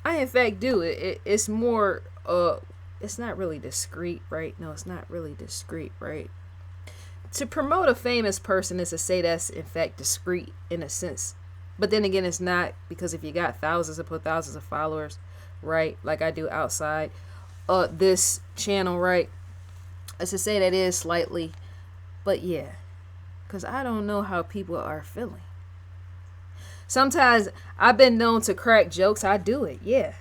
I in fact do it's more it's not really discreet, right? No, it's not really discreet, right? To promote a famous person is to say that's in fact discreet in a sense. But then again, it's not, because if you got thousands of followers, right, like I do outside this channel, right, as to say that is slightly, but yeah, because I don't know how people are feeling. Sometimes I've been known to crack jokes. I do it, yeah,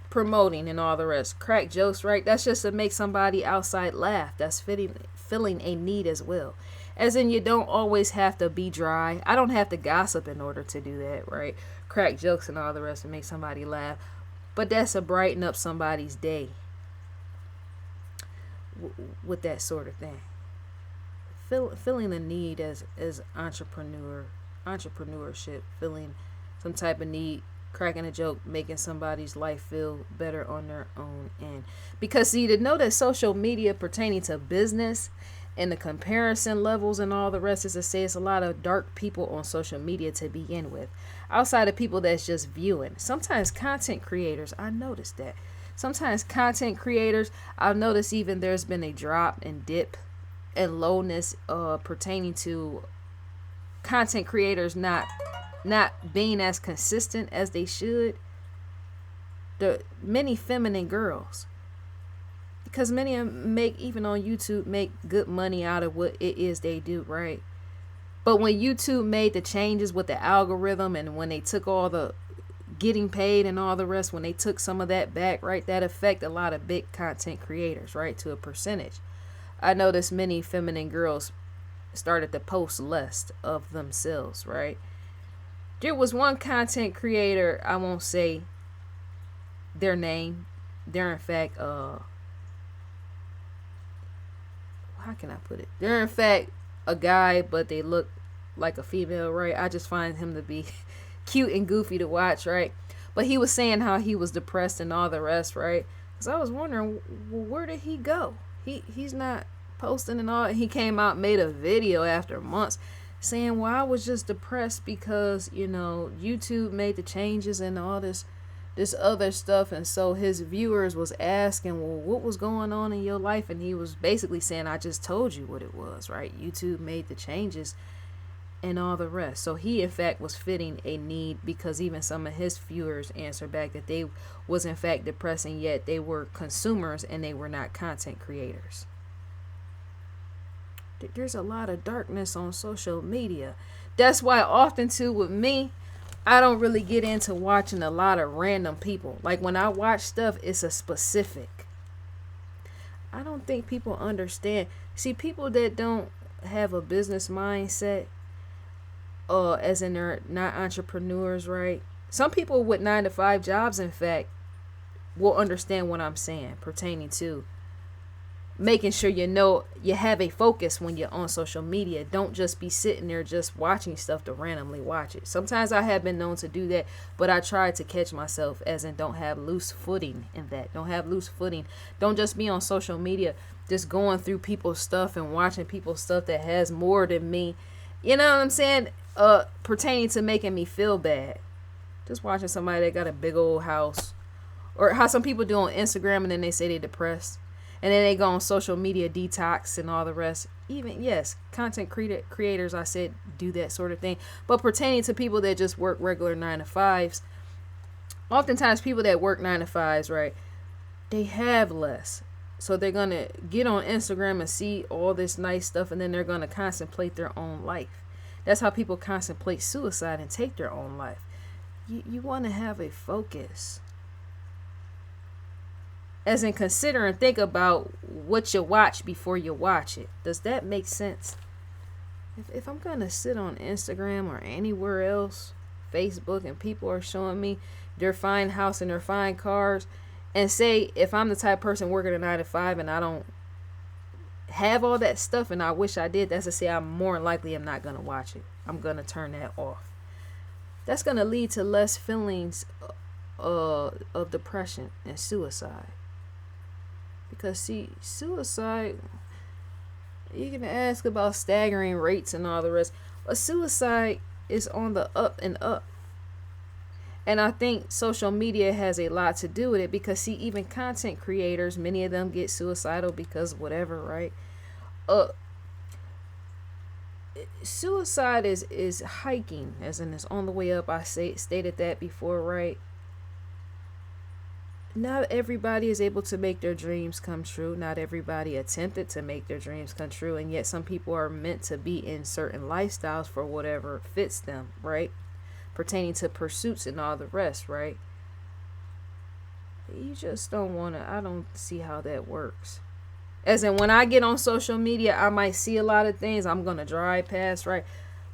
promoting and all the rest. Crack jokes, right? That's just to make somebody outside laugh. That's filling a need as well. As in, you don't always have to be dry. I don't have to gossip in order to do that, right? Crack jokes and all the rest to make somebody laugh. But that's to brighten up somebody's day with that sort of thing. Feeling a need as entrepreneurship, feeling some type of need, cracking a joke, making somebody's life feel better on their own end. Because see, to know that social media pertaining to business and the comparison levels and all the rest is to say it's a lot of dark people on social media to begin with. Outside of people that's just viewing. Sometimes content creators, I noticed that. Sometimes content creators, I've noticed even there's been a drop and dip and lowness pertaining to content creators not being as consistent as they should. The many feminine girls, because many of them make, even on YouTube, make good money out of what it is they do, right? But when YouTube made the changes with the algorithm, and when they took all the getting paid and all the rest, when they took some of that back, right, that affect a lot of big content creators, right, to a percentage. I noticed many feminine girls started to post less of themselves, right? There was one content creator, I won't say their name. They're in fact how can I put it? They're in fact a guy, but they look like a female, right? I just find him to be cute and goofy to watch, right? But he was saying how he was depressed and all the rest, right? Because I was wondering, well, where did he go? He's not posting and all. He came out, made a video after months saying, well, I was just depressed because, you know, YouTube made the changes and all this other stuff. And so his viewers was asking, well, what was going on in your life? And he was basically saying, I just told you what it was, right? YouTube made the changes and all the rest. So he in fact was fitting a need, because even some of his viewers answered back that they was in fact depressed, and yet they were consumers and they were not content creators. There's a lot of darkness on social media. That's why often too with me, I don't really get into watching a lot of random people. Like when I watch stuff, it's a specific. I don't think people understand. See, people that don't have a business mindset, as in they're not entrepreneurs, right? Some people with 9-to-5 jobs, in fact, will understand what I'm saying pertaining to making sure you know you have a focus when you're on social media. Don't just be sitting there just watching stuff to randomly watch it. Sometimes I have been known to do that, but I try to catch myself, as in don't have loose footing in that. Don't have loose footing. Don't just be on social media just going through people's stuff and watching people's stuff that has more than me. You know what I'm saying? Pertaining to making me feel bad. Just watching somebody that got a big old house, Or how some people do on Instagram and then they say they're depressed. And then they go on social media detox and all the rest. Even, yes, content creators, I said, do that sort of thing. But pertaining to people that just work regular 9 to 5s, oftentimes people that work 9 to 5s, right, they have less. So they're going to get on Instagram and see all this nice stuff, and then they're going to contemplate their own life. That's how people contemplate suicide and take their own life. You want to have a focus. As in, consider and think about what you watch before you watch it. Does that make sense? If I'm going to sit on Instagram or anywhere else, Facebook, and people are showing me their fine house and their fine cars, and say if I'm the type of person working a 9 to 5 and I don't have all that stuff and I wish I did, that's to say I'm more likely I'm not going to watch it. I'm going to turn that off. That's going to lead to less feelings of depression and suicide. Because, see, suicide, you can ask about staggering rates and all the rest. But suicide is on the up and up. And I think social media has a lot to do with it. Because, see, even content creators, many of them get suicidal because whatever, right? Suicide is hiking, as in it's on the way up. I stated that before, right? Not everybody is able to make their dreams come true. Not everybody attempted to make their dreams come true. And yet some people are meant to be in certain lifestyles for whatever fits them, right? Pertaining to pursuits and all the rest, right? You just don't want to. I don't see how that works. As in, when I get on social media, I might see a lot of things I'm going to drive past, right?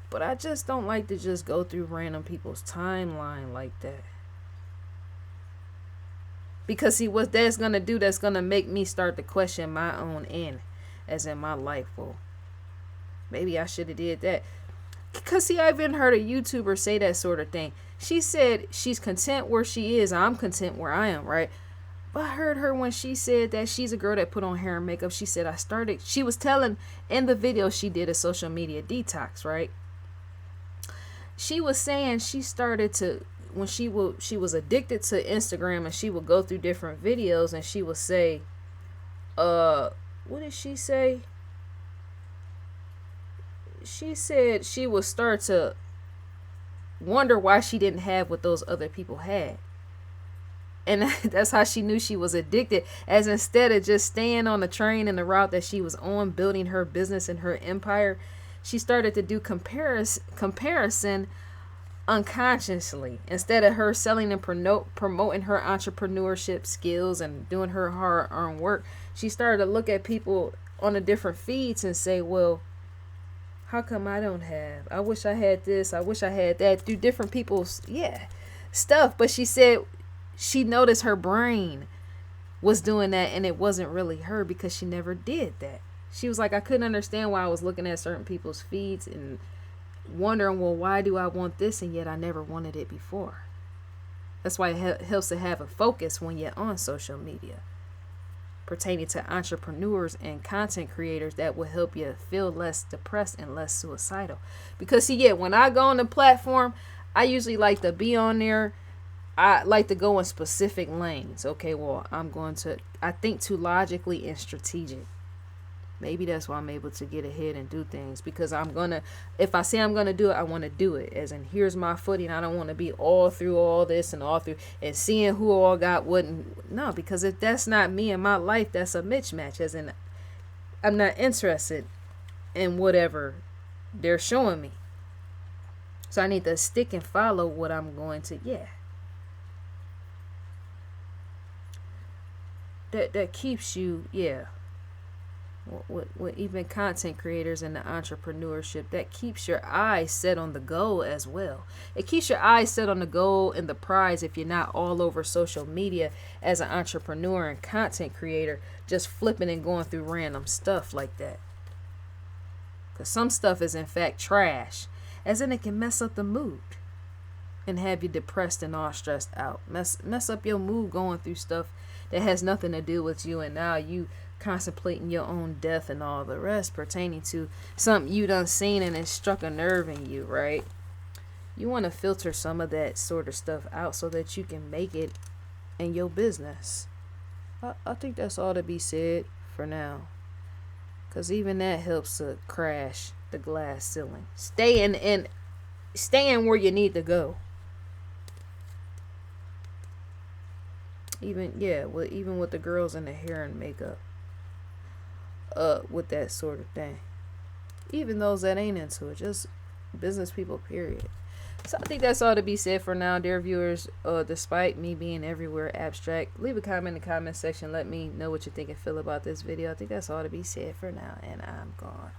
But I just don't like to just go through random people's timeline like that. Because, see, what that's going to do, that's going to make me start to question my own end, as in my life. Well, maybe I should have did that. Because, see, I've even heard a YouTuber say that sort of thing. She said she's content where she is. I'm content where I am, right? But I heard her when she said that she's a girl that put on hair and makeup. She said, she was telling in the video she did a social media detox, right? She was saying she started to, when she was addicted to Instagram, and she would go through different videos and she would say, what did she say? She said she would start to wonder why she didn't have what those other people had. And that's how she knew she was addicted, as instead of just staying on the train and the route that she was on, building her business and her empire, she started to do comparison unconsciously. Instead of her selling and promoting her entrepreneurship skills and doing her hard-earned work, she started to look at people on the different feeds and say, well, how come I don't have? I wish I had this. I wish I had that. Through different people's, stuff. But she said she noticed her brain was doing that, and it wasn't really her because she never did that. She was like, I couldn't understand why I was looking at certain people's feeds and wondering, well, why do I want this and yet I never wanted it before? That's why it helps to have a focus when you're on social media, pertaining to entrepreneurs and content creators. That will help you feel less depressed and less suicidal. Because, see, when I go on the platform, I usually like to be on there. I like to go in specific lanes. Okay, well, I think too logically and strategic. Maybe that's why I'm able to get ahead and do things, because if I say I'm going to do it, I want to do it. As in, here's my footing. I don't want to be all through all this and all through and seeing who all got what. No, because if that's not me in my life, that's a mismatch. As in, I'm not interested in whatever they're showing me. So I need to stick and follow what I'm going to, That keeps you, with even content creators and the entrepreneurship, that keeps your eyes set on the goal as well. It keeps your eyes set on the goal and the prize if you're not all over social media as an entrepreneur and content creator, just flipping and going through random stuff like that. Because some stuff is in fact trash, as in it can mess up the mood and have you depressed and all stressed out. Mess up your mood going through stuff that has nothing to do with you, and now you contemplating your own death and all the rest pertaining to something you done seen and it struck a nerve in you, right? You want to filter some of that sort of stuff out so that you can make it in your business. I think that's all to be said for now. Because even that helps to crash the glass ceiling. Staying where you need to go. Even with the girls in the hair and makeup. With that sort of thing. Even those that ain't into it. Just business people, period. So I think that's all to be said for now, dear viewers. Despite me being everywhere abstract, leave a comment in the comment section. Let me know what you think and feel about this video. I think that's all to be said for now, and I'm gone.